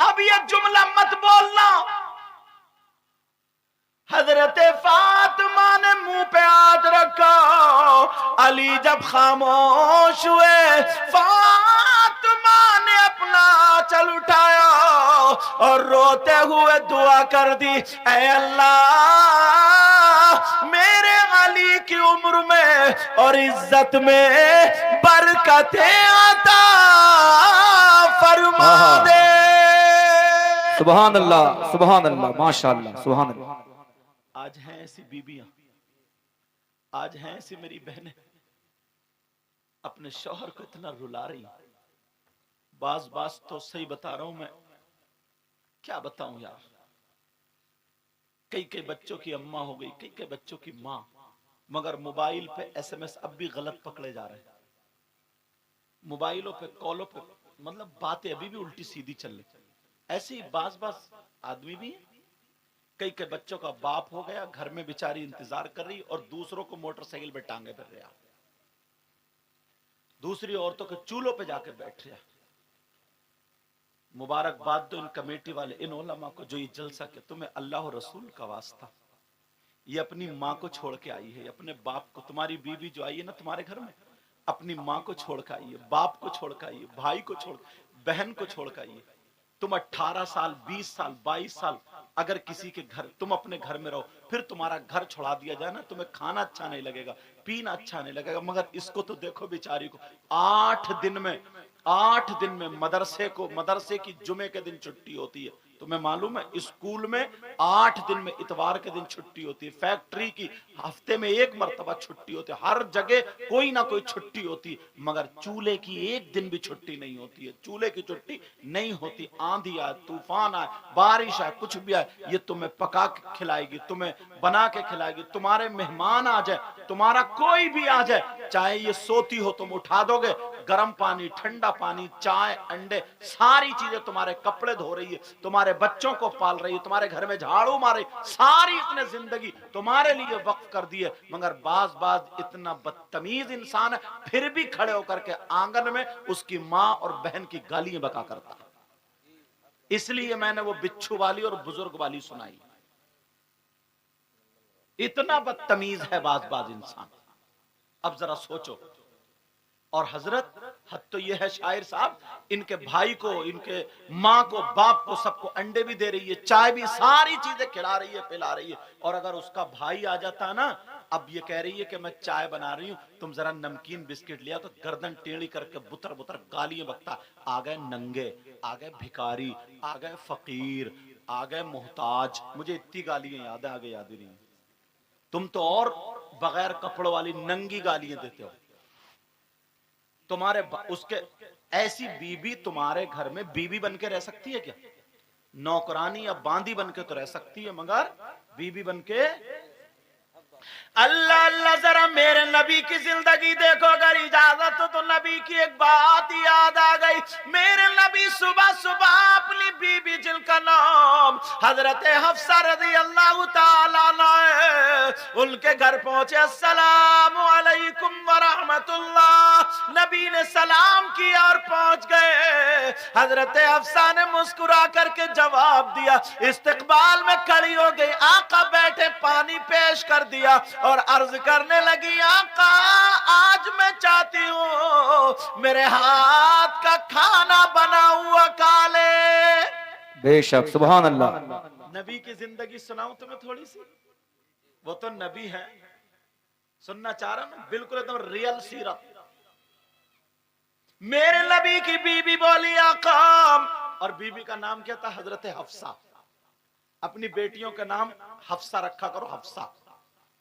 S1: अब यह जुमला मत बोलना। हजरत फातिमा ने मुंह पे हाथ रखा। अली जब खामोश हुए, फातिमा ने अपना आंचल उठाया और रोते हुए दुआ कर दी, ऐ अल्लाह मेरे अली की उम्र में और इज्जत में बरकतें अता फरमा दे।
S2: सुभान अल्लाह, सुभान अल्लाह, माशाअल्लाह, सुभान अल्लाह।
S1: आज हैं ऐसी बीबियां, आज हैं ऐसी मेरी बहनें अपने शौहर को इतना रुला रही। बाज बाज तो सही बता रहा हूं मैं, क्या बताऊं यार। कई कई बच्चों की अम्मा हो गई, कई कई बच्चों की मां, मगर मोबाइल पे एसएमएस अब भी गलत पकड़े जा रहे हैं। मोबाइलों पे कॉलों पे मतलब बातें अभी भी उल्टी सीधी चल रही। ऐसे ही बाज बाज आदमी भी है। कई कई बच्चों का बाप हो गया, घर में बेचारी इंतजार कर रही और दूसरों को मोटरसाइकिल पे टांगे फिर रहा, दूसरी औरतों के चूल्हों पे जाके बैठ रहा। मुबारकबाद दो इन कमेटी वाले, इन उलमा को जो ये जलसा के, तुम्हें अल्लाह और रसूल का वास्ता, ये अपनी माँ को छोड़ के आई है, अपने बाप को। तुम्हारी बीवी जो आई है ना तुम्हारे घर में, अपनी माँ को छोड़ के आई है, बाप को छोड़ के आई है, भाई को छोड़, बहन को छोड़ के आई है। तुम 18 साल 20 साल 22 साल अगर किसी के घर, तुम अपने घर में रहो, फिर तुम्हारा घर छोड़ा दिया जाए ना, तुम्हें खाना अच्छा नहीं लगेगा, पीना अच्छा नहीं लगेगा। मगर इसको तो देखो बेचारी को, 8 दिन में मदरसे की जुमे के दिन छुट्टी होती है। तुम्हें मालूम है स्कूल में 8 दिन में इतवार के दिन छुट्टी होती है, फैक्ट्री की हफ्ते में 1 मरतबा छुट्टी होती है, हर जगह कोई ना कोई छुट्टी होती है। मगर चूल्हे की 1 दिन भी छुट्टी नहीं होती है, चूल्हे की छुट्टी नहीं होती। आंधी आए, तूफान आए, बारिश आए, कुछ भी आए, ये तुम्हें पका के खिलाएगी, तुम्हें बना के खिलाएगी। तुम्हारे मेहमान आ जाए, तुम्हारा कोई भी आ जाए, चाहे ये सोती हो तुम उठा दोगे, गर्म पानी, ठंडा पानी, चाय, अंडे, सारी चीजें, तुम्हारे कपड़े धो रही है, तुम्हारे बच्चों को पाल रही है, तुम्हारे घर में झाड़ू मारे, सारी इसने जिंदगी तुम्हारे लिए वक्फ कर दी है। मगर बाज बाज इतना बदतमीज इंसान है, फिर भी खड़े होकर के आंगन में उसकी माँ और बहन की गालियां बका करता है। इसलिए मैंने वो बिच्छू वाली और बुजुर्ग वाली सुनाई। इतना बदतमीज है बाज बाज इंसान। अब जरा सोचो। और हजरत हद तो यह है शायर साहब, इनके भाई को, इनके माँ को, बाप को, सबको अंडे भी दे रही है, चाय भी, सारी चीजें खिला रही है, पिला रही है। और अगर उसका भाई आ जाता ना, अब ये कह रही है कि मैं चाय बना रही हूं, तुम जरा नमकीन बिस्किट लिया, तो गर्दन टेढ़ी करके बुतर बुतर गालियां बकता। आ गए नंगे, आ गए भिखारी, आ गए फकीर, आ गए मोहताज। मुझे इतनी गालियां याद है, आगे याद ही नहीं। तुम तो और बगैर कपड़ों वाली नंगी गालियां देते हो। तुम्हारे उसके ऐसी बीबी तुम्हारे घर में बीबी बन के रह सकती है क्या? नौकरानी या बांदी बन के तो रह सकती है, मगर बीबी बन के। अल्लाह अल्लाह, जरा मेरे नबी की जिंदगी देखो, अगर इजाजत हो तो नबी की एक बात याद आ गई। मेरे नबी सुबह सुबह अपनी बीबी जिनका नाम हजरत हफ्सा रज़ी अल्लाह ताला अन्हा, उनके घर पहुंचे। अस्सलामु अलैकुम व रहमतुल्लाह, नबी ने सलाम किया और पहुंच गए। हजरत हफ्सा ने मुस्कुरा करके जवाब दिया, इस्तकबाल में खड़ी हो गई। आका बैठे, पानी पेश कर दिया और अर्ज करने लगी, आका आज मैं चाहती हूँ मेरे हाथ का खाना बना हुआ खा ले।
S2: बेशक, सुभान अल्लाह।
S1: नबी की जिंदगी सुनाऊं तुम्हें थोड़ी सी? वो तो नबी है, सुनना चाह रहा हूं, बिल्कुल एकदम रियल सीरत। मेरे नबी की बीबी बोली आकाम, और बीबी का नाम क्या था? हजरत हफ्सा। अपनी बेटियों का नाम हफ्सा रखा करो, हफ्सा।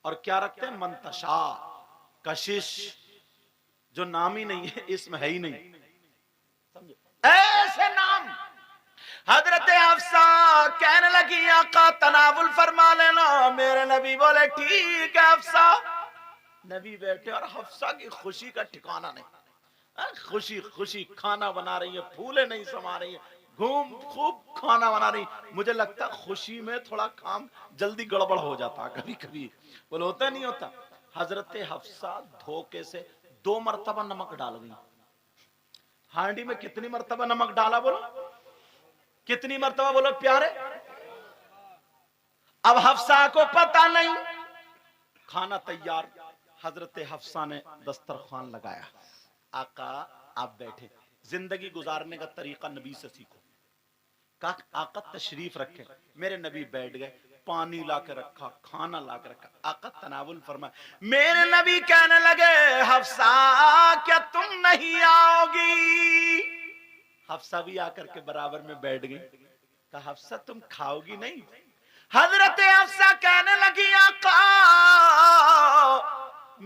S1: और क्या रखते हैं? मंतशा, कशिश, जो नाम ही नहीं है, इसमें है ही नहीं, समझे? ऐसे नाम। हजरत हफ्सा कहने लगी आका तनावुल फरमा लेना। मेरे नबी बोले ठीक है हफ्सा। नबी बैठे और हफ्सा की खुशी का ठिकाना नहीं। खुशी खुशी खाना बना रही है, फूले नहीं समा रही है, घूम खूब खाना बना रही। मुझे लगता खुशी में थोड़ा काम जल्दी गड़बड़ हो जाता कभी कभी, बोलो होता नहीं होता। हजरत हफ्सा धोखे से 2 मरतबा नमक डाल गई। हांडी में कितनी मरतबा नमक डाला बोलो? कितनी मरतबा बोलो प्यारे? अब हफ्सा को पता नहीं। खाना तैयार, हजरत हफ्सा ने दस्तरखान लगाया। आका आप बैठे, जिंदगी गुजारने का तरीका नबी से सीखो। आका तशरीफ रखे। मेरे नबी बैठ गए, पानी ला के रखा, खाना ला के रखा, आका तनावुल फरमाए। मेरे नबी कहने लगे हफ्सा क्या तुम नहीं आओगी? हफ्सा भी आकर के बराबर में बैठ गई। कहा हफ्सा तुम खाओगी नहीं? हजरत हफ्सा कहने लगी आका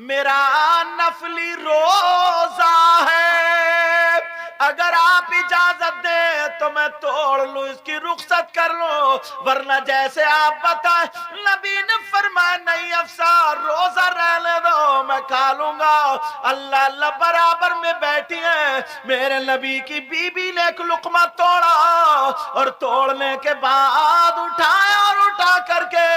S1: मेरा नफली रोजा है, अगर आप इजाजत दे तो मैं तोड़ लूं, इसकी रुखसत कर लो, वरना जैसे आप बताएं। नबी ने फरमाया नहीं अफसा, रोजा रहने दो, मैं खा लूंगा। अल्लाह अल्लाह बराबर में बैठी है। मेरे नबी की बीबी ने एक लुकमा तोड़ा और तोड़ने के बाद उठाया और उठा करके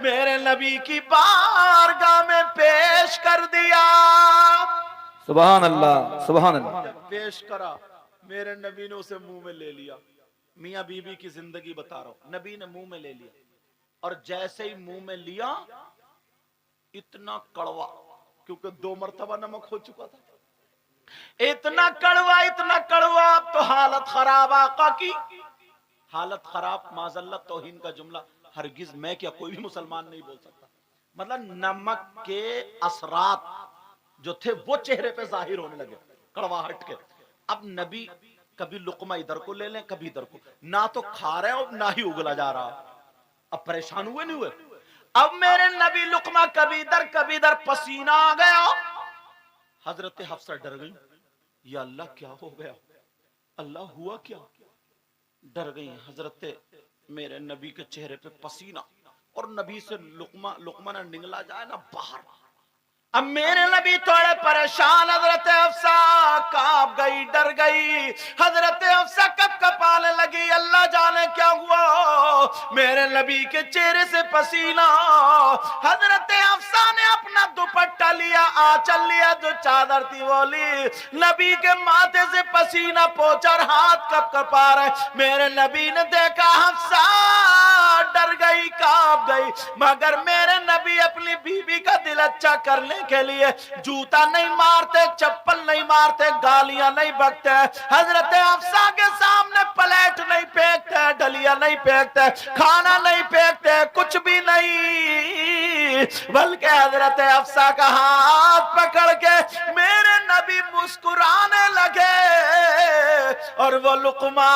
S1: मेरे नबी की बारगाह में पेश कर दिया।
S2: सुभान अल्लाह, सुभान अल्लाह।
S1: पेश करा, मेरे नबी ने उसे मुंह में ले लिया। मियां बीबी की जिंदगी बता रहा हूं, नबी ने मुंह में ले लिया और जैसे ही मुंह में लिया इतना कड़वा, क्योंकि 2 मरतबा नमक हो चुका था, इतना कड़वा, अब तो हालत खराब। आका की हालत खराब, माजल्लत तौहीन का जुमला हरगिज मैं क्या कोई भी मुसलमान नहीं बोल सकता। मतलब नमक के असरात जो थे वो चेहरे पे जाहिर होने लगे, कड़वाहट के। अब नबी कभी लुकमा इधर को ले लें, कभी इधर को, ना तो खा रहे हो ना ही उगला जा रहा। अब परेशान हुए नहीं हुए? अब मेरे नबी लुकमा कभी इधर पसीना आ गया। हजरत हफ्सा डर गई, या अल्लाह क्या हो गया, अल्लाह हुआ क्या? डर गई हजरत मेरे नबी के चेहरे पे पसीना, और नबी से लुकमा ना निगला जाए ना बाहर। अब मेरे नबी थोड़े परेशान, हजरत हफ्सा कांप गई, डर गई। हजरत हफ्सा कपकपाने लगी, अल्लाह जाने क्या हुआ, मेरे नबी के चेहरे से पसीना। हजरत हफ्सा ने अपना दुपट्टा लिया, आंचल लिया, जो चादर थी वो ली, नबी के माथे से पसीना पोंछा और हाथ कपकपा रहे। मेरे नबी ने देखा हफ्सा डर गई, कांप गई, मगर मेरे नबी अपनी बीबी का दिल अच्छा करने के लिए जूता नहीं मारते, चप्पल नहीं मारते, गालियां नहीं बकते, हजरत हफ्सा के सामने प्लेट नहीं फेंकते, डलिया नहीं फेंकते, खाना नहीं फेंकते, कुछ भी नहीं, बल्कि हजरत हफ्सा का हाथ पकड़ के मेरे नबी मुस्कुराने लगे और वो लुकमा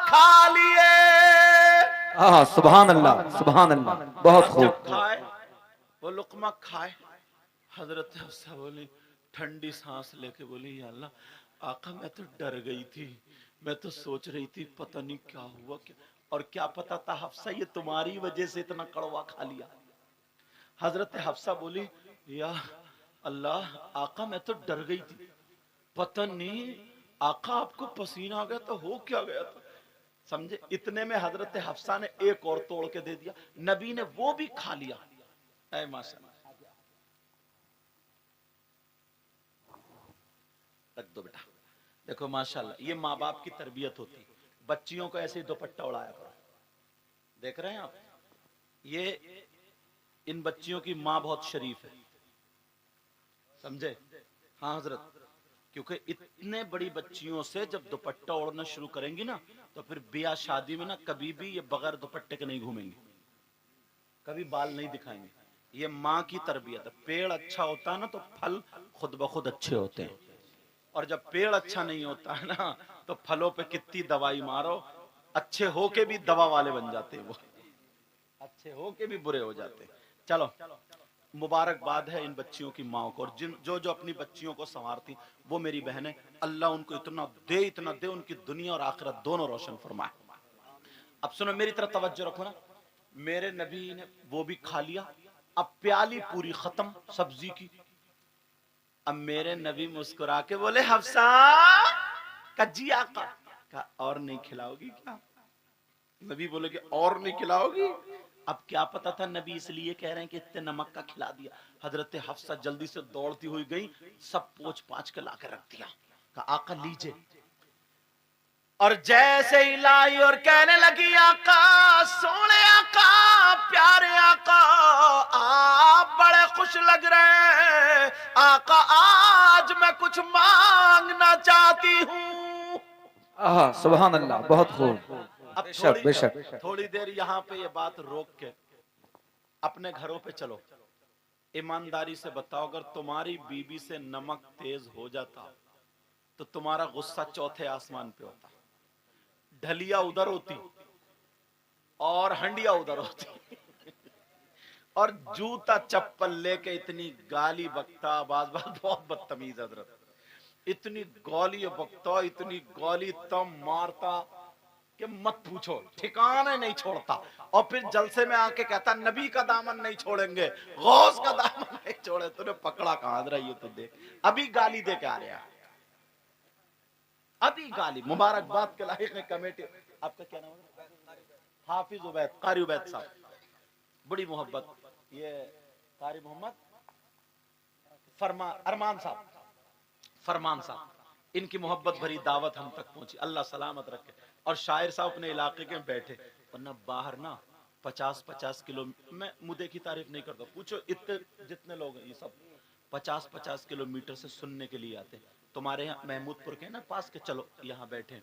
S1: खा लिए।
S2: सुभान अल्लाह, सुभान अल्लाह, बहुत खूब।
S1: खाए वो लुकमा खाए, हजरत हफ्सा बोली ठंडी सांस लेके बोली या अल्लाह आका मैं तो डर गई थी, मैं तो सोच रही थी पता नहीं क्या हुआ, क्या और क्या पता था हफ्सा ये तुम्हारी वजह से इतना कड़वा खा लिया। हजरत हफ्सा बोली या अल्लाह आका मैं तो डर गई थी, पता नहीं आका आपको पसीना आ गया तो हो क्या गया था, समझे। इतने में हजरत हफ्सा ने एक और तोड़ के दे दिया, नबी ने वो भी खा लिया। ऐ माशाअल्लाह, रख दो बेटा। देखो माशाअल्लाह ये माँ बाप की तरबियत होती है, बच्चियों को ऐसे ही दुपट्टा उड़ाया करो। देख रहे हैं आप, ये इन बच्चियों की माँ बहुत शरीफ है, समझे। हाँ हजरत, क्योंकि इतने बड़ी बच्चियों से जब दुपट्टा ओढ़ना शुरू करेंगी ना तो फिर ब्याह शादी में ना कभी भी ये बगैर दुपट्टे के नहीं घूमेंगे, कभी बाल नहीं दिखाएंगे। ये माँ की तरबियत है। पेड़ अच्छा होता है ना तो फल खुद ब खुद अच्छे होते हैं, और जब पेड़ अच्छा नहीं होता है ना तो फलों पे कितनी दवाई मारो, अच्छे होके भी दवा वाले बन जाते हैं, वो अच्छे होके भी बुरे हो जाते हैं। चलो, मुबारकबाद है इन बच्चियों की माओ को, और जिन जो जो अपनी बच्चियों को संवारती वो मेरी बहनें, अल्लाह उनको इतना दे उनकी दुनिया और आखिरत दोनों रोशन फरमाए। अब सुनो, मेरी तरफ तवज्जो रखो ना। मेरे नबी ने वो भी खा लिया, अब प्याली पूरी खत्म सब्जी की। अब मेरे नबी मुस्कुरा के बोले, हफ्सा कज्जी आका, कहा और नहीं खिलाओगी क्या? नबी बोले कि और नहीं खिलाओगी? अब क्या पता था नबी इसलिए कह रहे हैं कि इतने नमक का खिला दिया। हजरत हफ्सा जल्दी से दौड़ती हुई गई, सब पोंछ पाछ के लाकर रख दिया, कहा आका लीजिए। और जैसे ही लाई और कहने लगी, आका सोने आका, प्यारे आका, आप बड़े खुश लग रहे हैं, आका आज मैं कुछ मांगना चाहती हूँ।
S2: आहा, सुभान अल्लाह, बहुत खूब।
S1: अब
S2: बेशक बेशक।
S1: थोड़ी देर यहाँ पे ये बात रोक के अपने घरों पे चलो। ईमानदारी से बताओ, अगर तुम्हारी बीबी से नमक तेज हो जाता तो तुम्हारा गुस्सा चौथे आसमान पे होता, ढलिया उधर होती और हंडिया उधर होती और जूता चप्पल लेके इतनी गाली बकता, बाज बाज बहुत बदतमीज हजरत, इतनी गाली बकता, इतनी गाली तब मारता कि मत पूछो, ठिकाने नहीं छोड़ता। और फिर जलसे में आके कहता, नबी का दामन नहीं छोड़ेंगे, गौस का दामन नहीं छोड़े। तूने पकड़ा कहां रही है? तो देख, अभी गाली दे के आ रहा है, अभी गाली। मुबारकबाद के लायक है कमेटी। आपका क्या नाम है? हाफिज उबैद, कारी उबैद साहब, बड़ी मोहब्बत। ये कारी मोहम्मद अरमान साहब, फरमान साहब, इनकी मोहब्बत भरी दावत हम तक पहुंची, अल्लाह सलामत रखे। और शायर साहब अपने इलाके के बैठे, वरना बाहर ना 50-50 किलो, मैं मुद्दे की तारीफ नहीं करता, पूछो इतने जितने लोग हैं ये सब 50-50 किलोमीटर से सुनने के लिए आते। तुम्हारे यहाँ महमूदपुर के ना पास के, चलो यहाँ बैठे,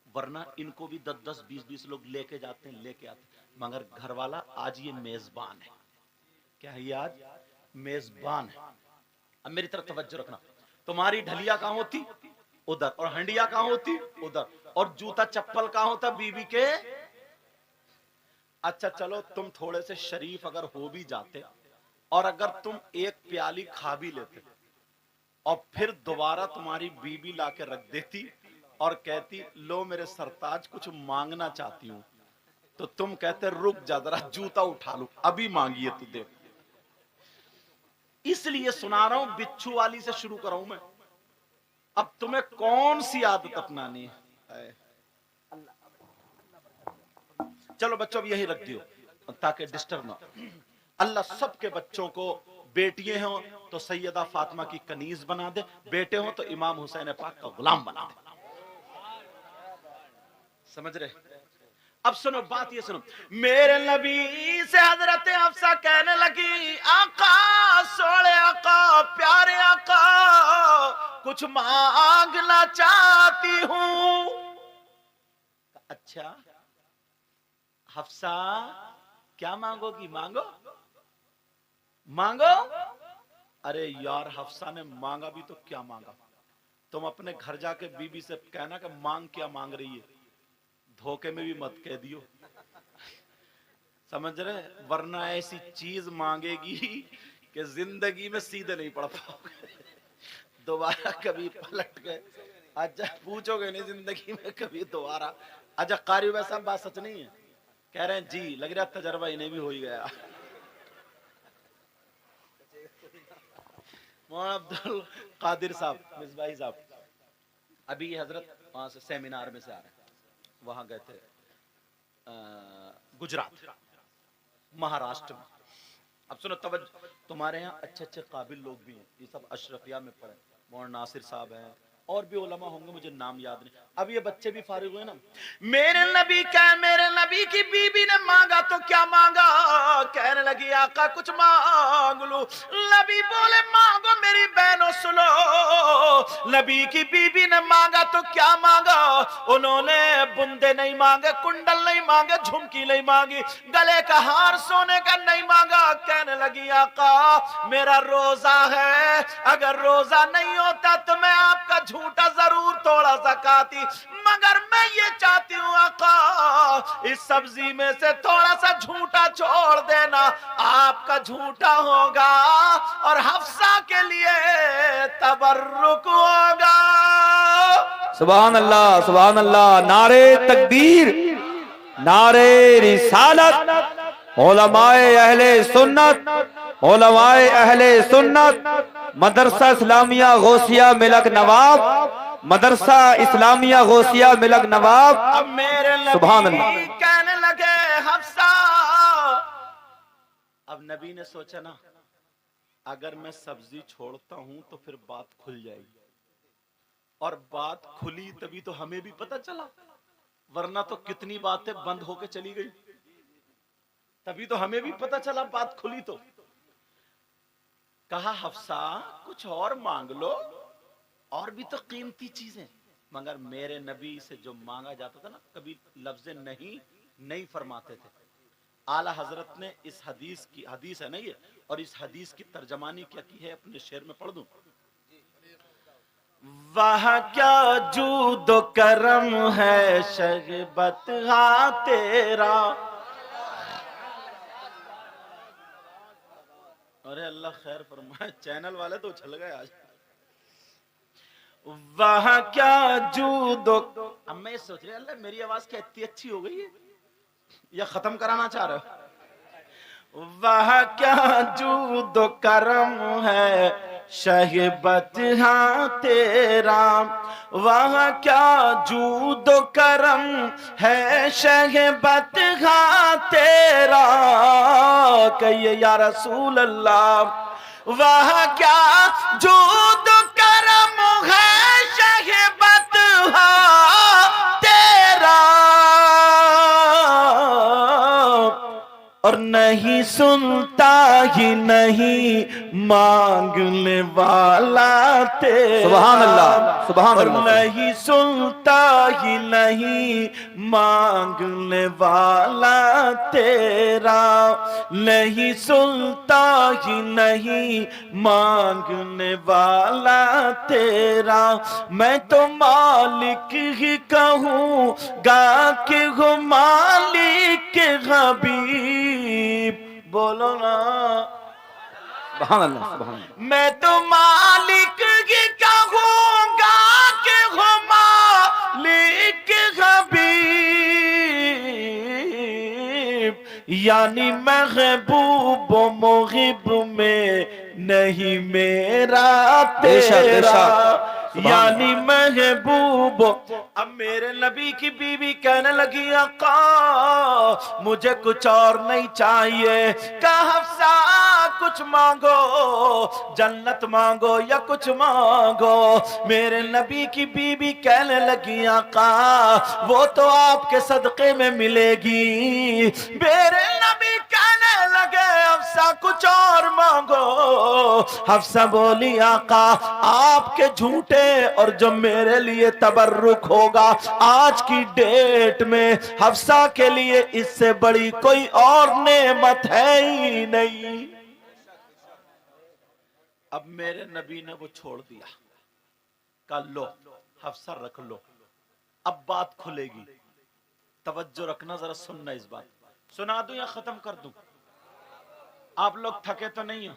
S1: वरना इनको भी 10-10, 20-20 लोग लेके जाते हैं, लेके आते। मगर घर वाला आज ये मेजबान है। क्या है ये? आज मेजबान है। अब मेरी तरफ तवज्जो रखना, तुम्हारी ढलिया कहां होती? उधर। और हंडिया कहां होती? उधर। और जूता चप्पल कहां होता बीबी के? अच्छा चलो, तुम थोड़े से शरीफ अगर हो भी जाते, और अगर तुम एक प्याली खा भी लेते, और फिर दोबारा तुम्हारी बीबी लाके रख देती और कहती, लो मेरे सरताज कुछ मांगना चाहती हूं, तो तुम कहते, रुक जा जरा जूता उठा लूं, अभी मांगिए तू दे। इसलिए सुना रहा हूं, बिच्छू वाली से शुरू कराऊं मैं। अब तुम्हें कौन सी आदत अपनानी है? चलो बच्चों, यही रख दियो ताकि डिस्टर्ब ना। अल्लाह सबके बच्चों को, बेटियां हो तो सैयदा फातिमा की कनीज बना दे, बेटे हो तो इमाम हुसैन पाक का गुलाम बना दे। समझ रहे? अब सुनो बात, ये सुनो, मेरे नबी से हजरत हफ्सा कहने लगी, आका सोने आका, प्यारे आका, कुछ मांगना चाहती हूं। अच्छा हफ्सा, क्या मांगोगी? मांगो मांगो। अरे यार, हफ्सा ने मांगा भी तो क्या मांगा? तुम अपने घर जाके बीबी से कहना कि मांग क्या मांग रही है, धोखे में भी मत कह दियो, समझ रहे? वरना ऐसी चीज मांगेगी कि जिंदगी में सीधे नहीं पड़ पाओगे, दोबारा कभी पलट गए, अच्छा पूछोगे नहीं जिंदगी में कभी दोबारा। अच्छा कारी वैसा बात सच नहीं है? कह रहे हैं जी, लग रहा तजर्बा इन्हें भी हो ही गया। मौलाना अब्दुल कादिर साहब, मिसबाही साहब, अभी हजरत वहां से सेमिनार में से आ रहे हैं, वहां गए थे गुजरात, महाराष्ट्र में। अब सुनो तवज्जो, तुम्हारे यहाँ अच्छे अच्छे काबिल लोग भी हैं, ये सब अशरफिया में पढ़े, मौलाना नासिर साहब हैं, और भी उलमा होंगे, मुझे नाम याद नहीं। अब ये बच्चे भी फारिग हुए ना। मेरे नबी की बीबी ने मांगा तो क्या मांगा? कहने लगी आका कुछ मांग लो। नबी बोले मांगो मेरी बहनों सुनो। नबी की बीबी ने मांगा तो क्या मांगा? उन्होंने बुंदे नहीं मांगे, कुंडल नहीं मांगे, झुमकी नहीं मांगी, गले का हार सोने का नहीं मांगा। कहने लगी आका मेरा रोजा है, अगर रोजा नहीं होता तो मैं आपका झूठा जरूर थोड़ा सा खाती, मगर मैं ये चाहती हूँ आका इस सब्जी में से थोड़ा सा झूठा छोड़ देना, आपका झूठा होगा और हफ्सा के लिए तबर्रुक होगा।
S2: सुभान अल्लाह, सुभान अल्लाह। नारे तकबीर, नारे रिसालत। उलमाए अहले सुन्नत, उलमाए अहले सुन्नत, मदरसा इस्लामिया गौसिया मिलक नवाब, मदरसा इस्लामिया गौसिया मिलक नवाब।
S1: अब मेरे
S2: सुभान
S1: नबी
S2: अल्लाह।
S1: कहने लगे हफ्सा। अब नबी ने सोचा ना अगर मैं सब्जी छोड़ता हूं तो फिर बात खुल जाएगी, और बात खुली तभी तो हमें भी पता चला, वरना तो कितनी बातें बंद होके चली गई। तभी तो हमें भी पता चला बात खुली तो। कहा हफ्सा कुछ और मांग लो, और भी तो कीमती चीजें। मगर मेरे नबी से जो मांगा जाता था ना, कभी लफ्ज़ नहीं फरमाते थे। आला हजरत ने इस हदीस है ना ये, और इस हदीस की तर्जमानी क्या की है अपने शेर में पढ़ दूं। वह क्या जूदो करम है शगबत हा तेरा। अरे अल्लाह खैर फरमाए, चैनल वाले तो उछल गए आज। वह क्या जूदो, अब मैं सोच रही अल्लाह मेरी आवाज क्या इतनी अच्छी हो गई है, या खत्म कराना चाह रहे हो? वह क्या जूदो करम है शहबत हाँ तेरा। वह क्या जूदो करम है शहबत हाँ तेरा। कहिए या रसूल अल्लाह। वह क्या जूदो करम है शहबत हाँ तेरा, और नहीं सुनता ही नहीं मांगने वाला तेरा।
S2: सुभान अल्लाह, सुभान
S1: और
S2: अल्लाह।
S1: नहीं सुनता ही नहीं मांगने वाला तेरा। नहीं सुनता ही नहीं मांगने वाला तेरा। मैं तो मालिक ही कहूँगा कि हो मालिक हबीब। बोलो ना
S2: सुभान अल्लाह, सुभान अल्लाह।
S1: मैं तो मालिक ही कहूँगा कि हो मालिक हबीब। यानी महबूब मुहिब में नहीं मेरा
S2: बेशक,
S1: तेरा।
S2: बेशक।
S1: यानी महबूब। अब मेरे नबी की बीवी कहने लगी आका मुझे कुछ और नहीं चाहिए। कहा हफ्सा कुछ मांगो, जन्नत मांगो या कुछ मांगो। मेरे नबी की बीवी कहने लगी आका वो तो आपके सदके में मिलेगी। मेरे नबी कहने लगे हफ्सा कुछ और मांगो। हफ्सा बोली आका आपके झूठे और जो मेरे लिए तबर्रुक होगा आज की डेट में, हफ्सा के लिए इससे बड़ी कोई और नेमत है ही नहीं। अब मेरे नबी ने वो छोड़ दिया, कल लो हफ्सा रख लो, अब बात खुलेगी। तवज्जो रखना जरा, सुनना इस बात। सुना दूं या खत्म कर दूं? आप लोग थके तो नहीं हो?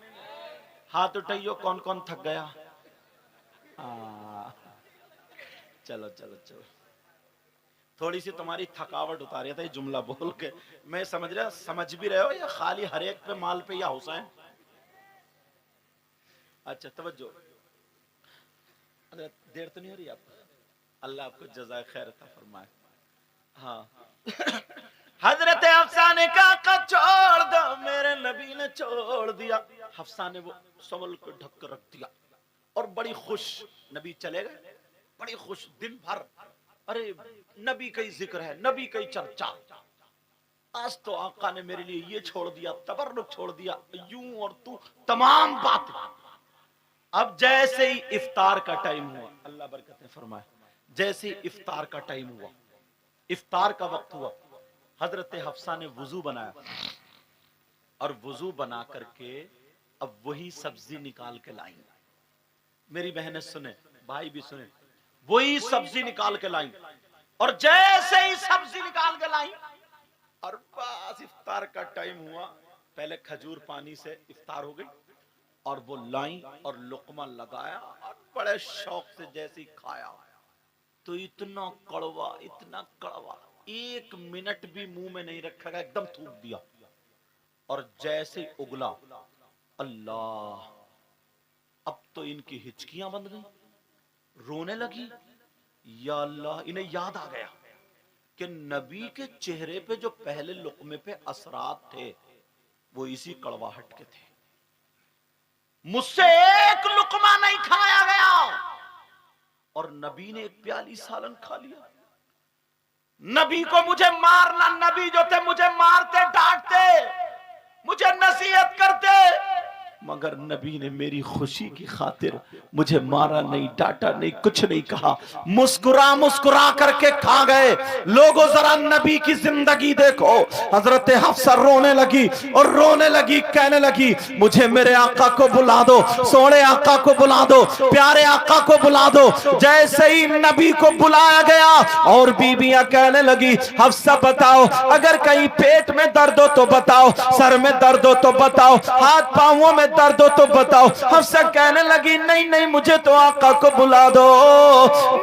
S1: हाथ उठाइयो कौन कौन थक गया। चलो चलो चलो, थोड़ी सी तुम्हारी थकावट उतार रहा था ये जुमला बोल के। मैं समझ रहा, समझ भी रहे हो या खाली हर एक पे माल पे या हुसैन। अच्छा तवज्जो, देर तो नहीं हो रही आपको? अल्लाह आपको जज़ाए खैर अता फरमाए। हाँ हजरत हफ्सा ने कहा छोड़ दो। मेरे नबी ने छोड़ दिया। हफ्सा ने वो संभल को ढक कर रख दिया और बड़ी खुश। नबी चले गए। बड़ी खुश, दिन भर अरे नबी का ही जिक्र है, नबी का ही चर्चा। आज तो आका ने मेरे लिए ये छोड़ दिया, तबर्रुक छोड़ दिया, यूं और तू तमाम बात। अब जैसे ही इफ्तार का टाइम हुआ, अल्लाह बरकतें फरमाए, जैसे ही इफ्तार का टाइम हुआ, इफ्तार का वक्त हुआ, हजरत हफ्सा ने वुजू बनाया और वुजू बना करके अब वही सब्जी निकाल के लाई। मेरी बहनें सुने, भाई भी सुने, वही सब्जी निकाल के लाई और जैसे ही सब्जी निकाल के लाई और बस इफ्तार का टाइम हुआ, पहले खजूर पानी से इफ्तार हो गई और वो लाई और लुकमा लगाया और बड़े शौक से जैसे ही खाया तो इतना कड़वा, 1 मिनट भी मुंह में नहीं रखा गया, एकदम थूक दिया। और जैसे ही उगला, अल्लाह, अब तो इनकी हिचकियां बंद गई, रोने लगी। या अल्लाह, इन्हें याद आ गया कि नबी के चेहरे पे जो पहले लुकमे पे असरात थे वो इसी कड़वाहट के थे। मुझसे एक लुकमा नहीं खाया गया और नबी ने 1 प्याली सालन खा लिया। नबी को मुझे मारना, नबी जो थे मुझे मारते, डांटते, मुझे नसीहत करते, मगर नबी ने मेरी खुशी की खातिर मुझे मारा नहीं, डांटा नहीं, कुछ नहीं कहा, मुस्कुरा मुस्कुरा करके खा गए। लोगों जरा नबी की जिंदगी देखो। हजरत हफ्सा रोने लगी और रोने लगी, कहने लगी मुझे मेरे आका को बुला दो, सोने आका को बुला दो, प्यारे आका को बुला दो। जैसे ही नबी को बुलाया गया और बीबियां कहने लगी हफ्सा बताओ, अगर कहीं पेट में दर्द हो तो बताओ, सर में दर्द हो तो बताओ, हाथ पांवों में दर्द हो तो बताओ। हफ्सा कहने लगी नहीं नहीं, मुझे तो आका को बुला दो,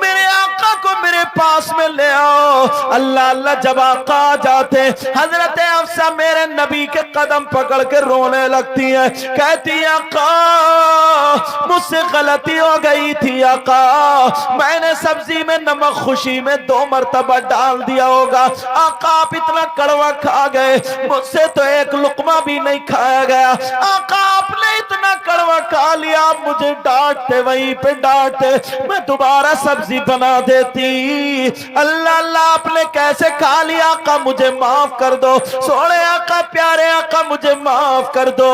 S1: मेरे आका को मेरे पास में ले आओ। अल्लाह अल्लाह, जब आका आ जाते हजरत हफ्सा मेरे नबी के कदम पकड़ के रोने लगती है, कहती आका मुझसे गलती हो गई थी आका, मैंने सब्जी में नमक खुशी में 2 मरतबा डाल दिया होगा, आका आप इतना कड़वा खा गए, मुझसे तो 1 लुकमा भी नहीं खाया गया, आका आपने इतना कड़वा खा लिया, आप मुझे डांटते, वहीं पे डांटते, मैं दोबारा सब्जी बना देती। अल्लाह अल्लाह, आपने कैसे खा लिया आका, मुझे माफ कर दो, सोने आका, प्यारे आका, मुझे माफ कर दो।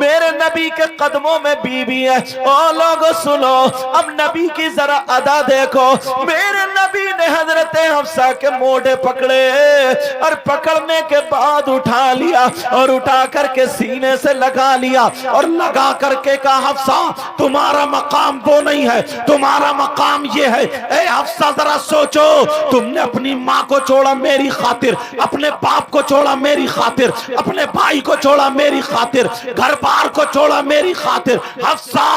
S1: मेरे नबी के कदमों में बीबी है। ओ लोगों सुनो, अब नबी की जरा अदा देखो। मेरे नबी ने हजरत हफ्सा के मोढ़े पकड़े और पकड़ने के बाद उठा लिया और उठा करके सीने से लगा लिया और लगा करके कहा हफ्सा तुम्हारा मकाम वो नहीं है, तुम्हारा मकाम ये है। ए हफ्सा जरा सोचो, तुमने अपनी माँ को छोड़ा मेरी खातिर, अपने बाप को छोड़ा मेरी खातिर, अपने भाई को छोड़ा मेरी खातिर, घर बार को छोड़ा मेरी खातिर। हफ्सा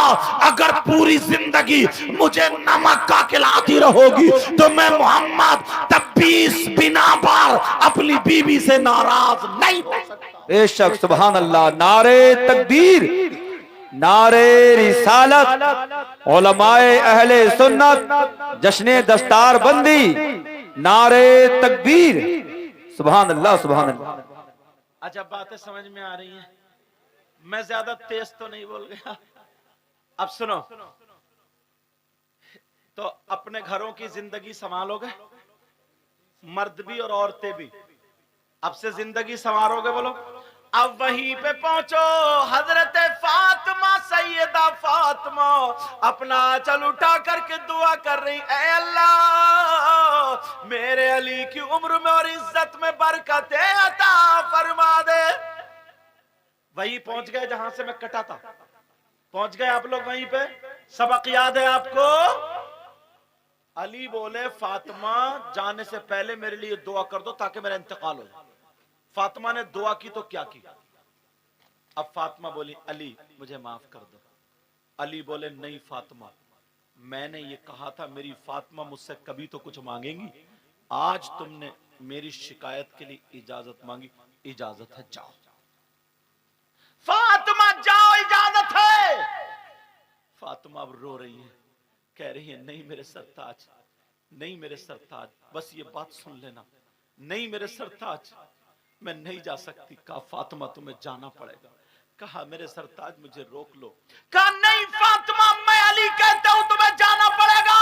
S1: अगर पूरी जिंदगी मुझे नमक का खिलाती रहोगी तो मैं मोहम्मद तब 20 बिना बार अपनी बीवी से नाराज नहीं हो सकता।
S2: बेशक, सुभान अल्लाह, नारे तकबीर, नारे रिसालत, उलमाए अहले सुन्नत, जश्ने दस्तार बंदी, नारे तकबीर, सुभान अल्लाह, सुभान अल्लाह।
S1: अच्छा, बातें समझ में आ रही हैं? मैं ज्यादा तेज तो नहीं बोल गया? अब सुनो, तो अपने घरों की जिंदगी संभालोगे, मर्द भी और औरतें भी, अब से जिंदगी संवारोगे? बोलो। अब वहीं पे पहुंचो, हजरत फातिमा, सैयदा फातिमा अपना आंचल उठा करके दुआ कर रही, ऐ अल्लाह मेरे अली की उम्र में और इज्जत में बरकतें अता फरमा दे। वहीं पहुंच गए जहां से मैं कटा था, पहुंच गए आप लोग वहीं पे। सबक याद है आपको? अली बोले फातिमा जाने से पहले मेरे लिए दुआ कर दो ताकि मेरा इंतकाल हो जाए। फातिमा ने दुआ की तो क्या की? अब फातिमा बोली अली मुझे माफ कर दो। अली बोले नहीं फातिमा, मैंने ये कहा था मेरी फातिमा मुझसे कभी तो कुछ मांगेंगी, आज तुमने मेरी शिकायत के लिए इजाजत मांगी, इजाजत है, जाओ फातिमा जाओ, इजाजत है। फातिमा अब रो रही है, कह रही है नहीं मेरे सरताज, नहीं मेरे सरताज, बस ये बात सुन लेना, नहीं मेरे सरताज मैं नहीं जा सकती। कहा फातिमा तुम्हें जाना पड़ेगा। कहा मेरे सरताज मुझे रोक लो। कहा नहीं फातिमा, मैं अली कहता हूं तुम्हें जाना पड़ेगा।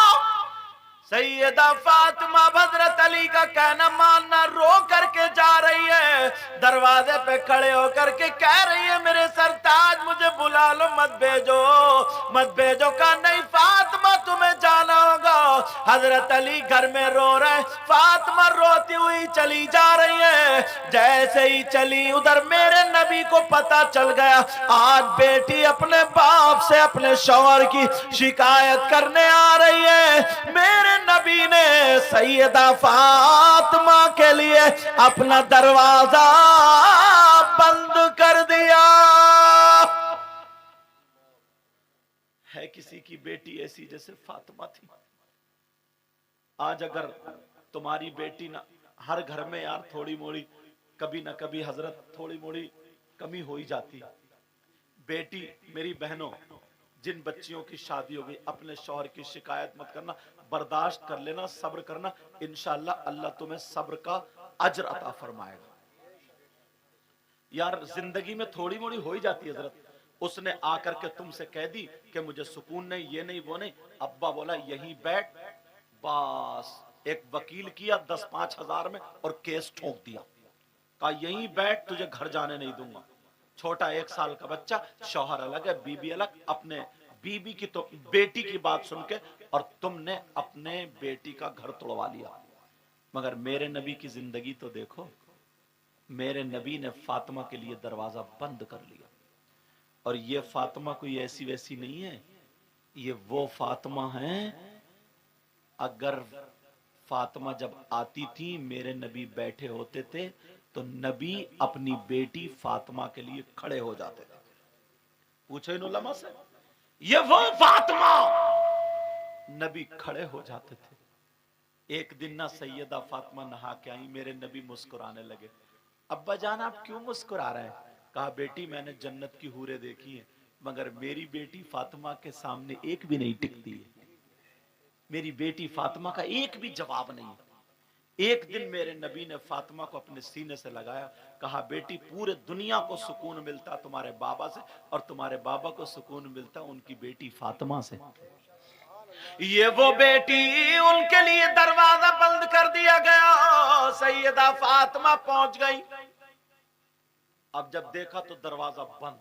S1: सैयदा फातिमा हजरत अली का कहना मानना, रो करके जा रही है, दरवाजे पे खड़े होकर के कह रही है मेरे सरताज मुझे बुला लो, मत भेजो। का नहीं फातिमा तुम्हें जाना होगा। हजरत अली घर में रो रहे, फातिमा रोती हुई चली जा रही है। जैसे ही चली उधर मेरे नबी को पता चल गया आज बेटी अपने बाप से अपने शौहर की शिकायत करने आ रही है। मेरे नबी ने सैयदा फातिमा के लिए अपना दरवाजा बंद कर दिया। है किसी की बेटी ऐसी जैसे फातिमा थी? आज अगर तुम्हारी बेटी ना, हर घर में यार थोड़ी मोड़ी कभी ना कभी हजरत थोड़ी मोड़ी कमी हो ही जाती है। बेटी मेरी बहनों, जिन बच्चियों की शादी हो गई अपने शौहर की शिकायत मत करना, बर्दाश्त कर लेना, सब्र करना, इंशाअल्लाह अल्लाह तुम्हें सब्र का अजर अता फरमाएगा। यार जिंदगी में थोड़ी मोड़ी हो ही जाती है हजरत। उसने आकर के तुमसे कह दी कि मुझे सुकून नहीं, ये नहीं वो नहीं, अब्बा बोला यहीं बैठ, बस एक वकील किया 10-5 हजार में और केस ठोक दिया, कहा यहीं बैठ तुझे घर जाने नहीं दूंगा। छोटा 1 साल का बच्चा, शौहर अलग है बीबी अलग, अपने बीबी की तो बेटी की बात सुन के और तुमने अपने बेटी का घर तोड़वा लिया। मगर मेरे नबी की जिंदगी तो देखो, मेरे नबी ने फातिमा के लिए दरवाजा बंद कर लिया। और ये फातिमा कोई ऐसी वैसी नहीं है, ये वो फातिमा है, अगर फातिमा जब आती थी मेरे नबी बैठे होते थे तो नबी अपनी बेटी फातिमा के लिए खड़े हो जाते थे। पूछो इन उलमा से, ये वो फातिमा, नबी खड़े हो जाते थे। एक दिन ना सैयदा फातिमा नहा के आई, मेरे नबी मुस्कुराने लगे। अब्बा जान आप क्यों मुस्कुरा रहे हैं? कहा बेटी मैंने जन्नत की हूरें देखी है, मगर मेरी बेटी फातिमा के सामने एक भी नहीं टिकती है। मेरी बेटी फातिमा का एक भी जवाब नहीं। एक दिन मेरे नबी ने फातिमा को अपने सीने से लगाया, कहा बेटी पूरे दुनिया को सुकून मिलता तुम्हारे बाबा से और तुम्हारे बाबा को सुकून मिलता उनकी बेटी फातिमा से। ये वो बेटी, उनके लिए दरवाजा बंद कर दिया गया। सैयदा फातिमा पहुंच गई। अब जब देखा तो दरवाजा बंद,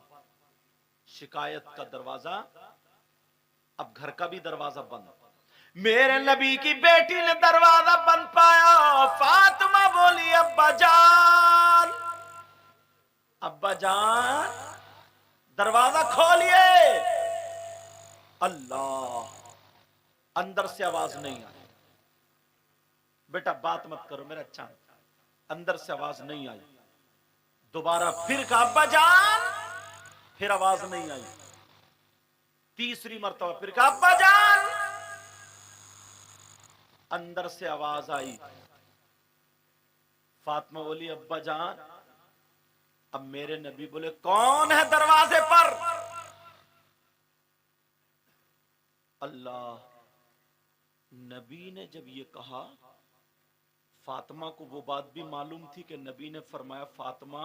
S1: शिकायत का दरवाजा, अब घर का भी दरवाजा बंद। मेरे नबी की बेटी ने दरवाजा बंद पाया। फातिमा बोली अब्बा जान, अब्बा जान दरवाजा खोलिए। अल्लाह, अंदर से आवाज नहीं आई। बेटा बात मत करो मेरा चांद, अंदर से आवाज नहीं आई। दोबारा फिर कहा अब्बा जान, फिर आवाज नहीं आई। तीसरी मर्तबा फिर कहा अब्बा जान, अंदर से आवाज आई। फातिमा बोली अब्बा जान। अब मेरे नबी बोले कौन है दरवाजे पर? अल्लाह, नबी ने जब ये कहा, फातिमा को वो बात भी मालूम थी कि नबी ने फरमाया फातिमा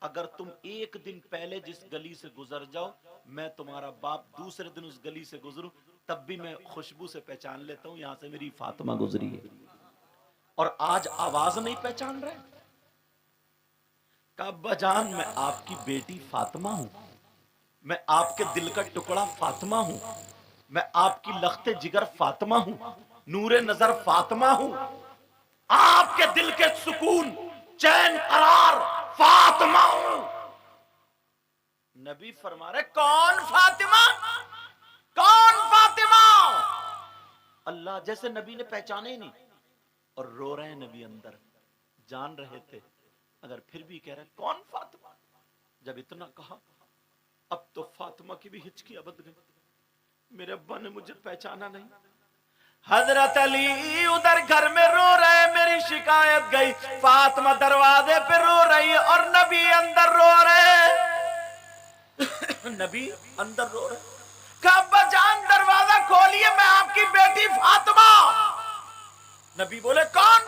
S1: अगर तुम एक दिन पहले जिस गली से गुजर जाओ, मैं तुम्हारा बाप दूसरे दिन उस गली से गुजरूं तब भी मैं खुशबू से पहचान लेता हूं यहां से मेरी फातिमा गुजरी है। और आज आवाज नहीं पहचान रहे। कहा अब्बा जान मैं आपकी बेटी फातिमा हूं, मैं आपके दिल का टुकड़ा फातिमा हूं, मैं आपकी लख्ते जिगर फातिमा हूं, नूरे नजर फातिमा हूं, आपके दिल के सुकून चैन करार फातिमा हूं। नबी फरमा रहे कौन फातिमा, कौन फातिमा? अल्लाह, जैसे नबी ने पहचाने ही नहीं। और रो रहे हैं नबी अंदर, जान रहे थे अगर फिर भी कह रहे कौन फातिमा। जब इतना कहा अब तो फातिमा की भी हिचकी बद गई। मेरे अब्बा ने मुझे पहचाना नहीं। हजरत अली उधर घर में रो रहे, मेरी शिकायत गई। फातिमा दरवाजे पे रो रही है और नबी अंदर रो रहे। नबी अंदर रो रहे। अब्बा जान दरवाजा खोलिए, मैं आपकी बेटी फातिमा। नबी बोले कौन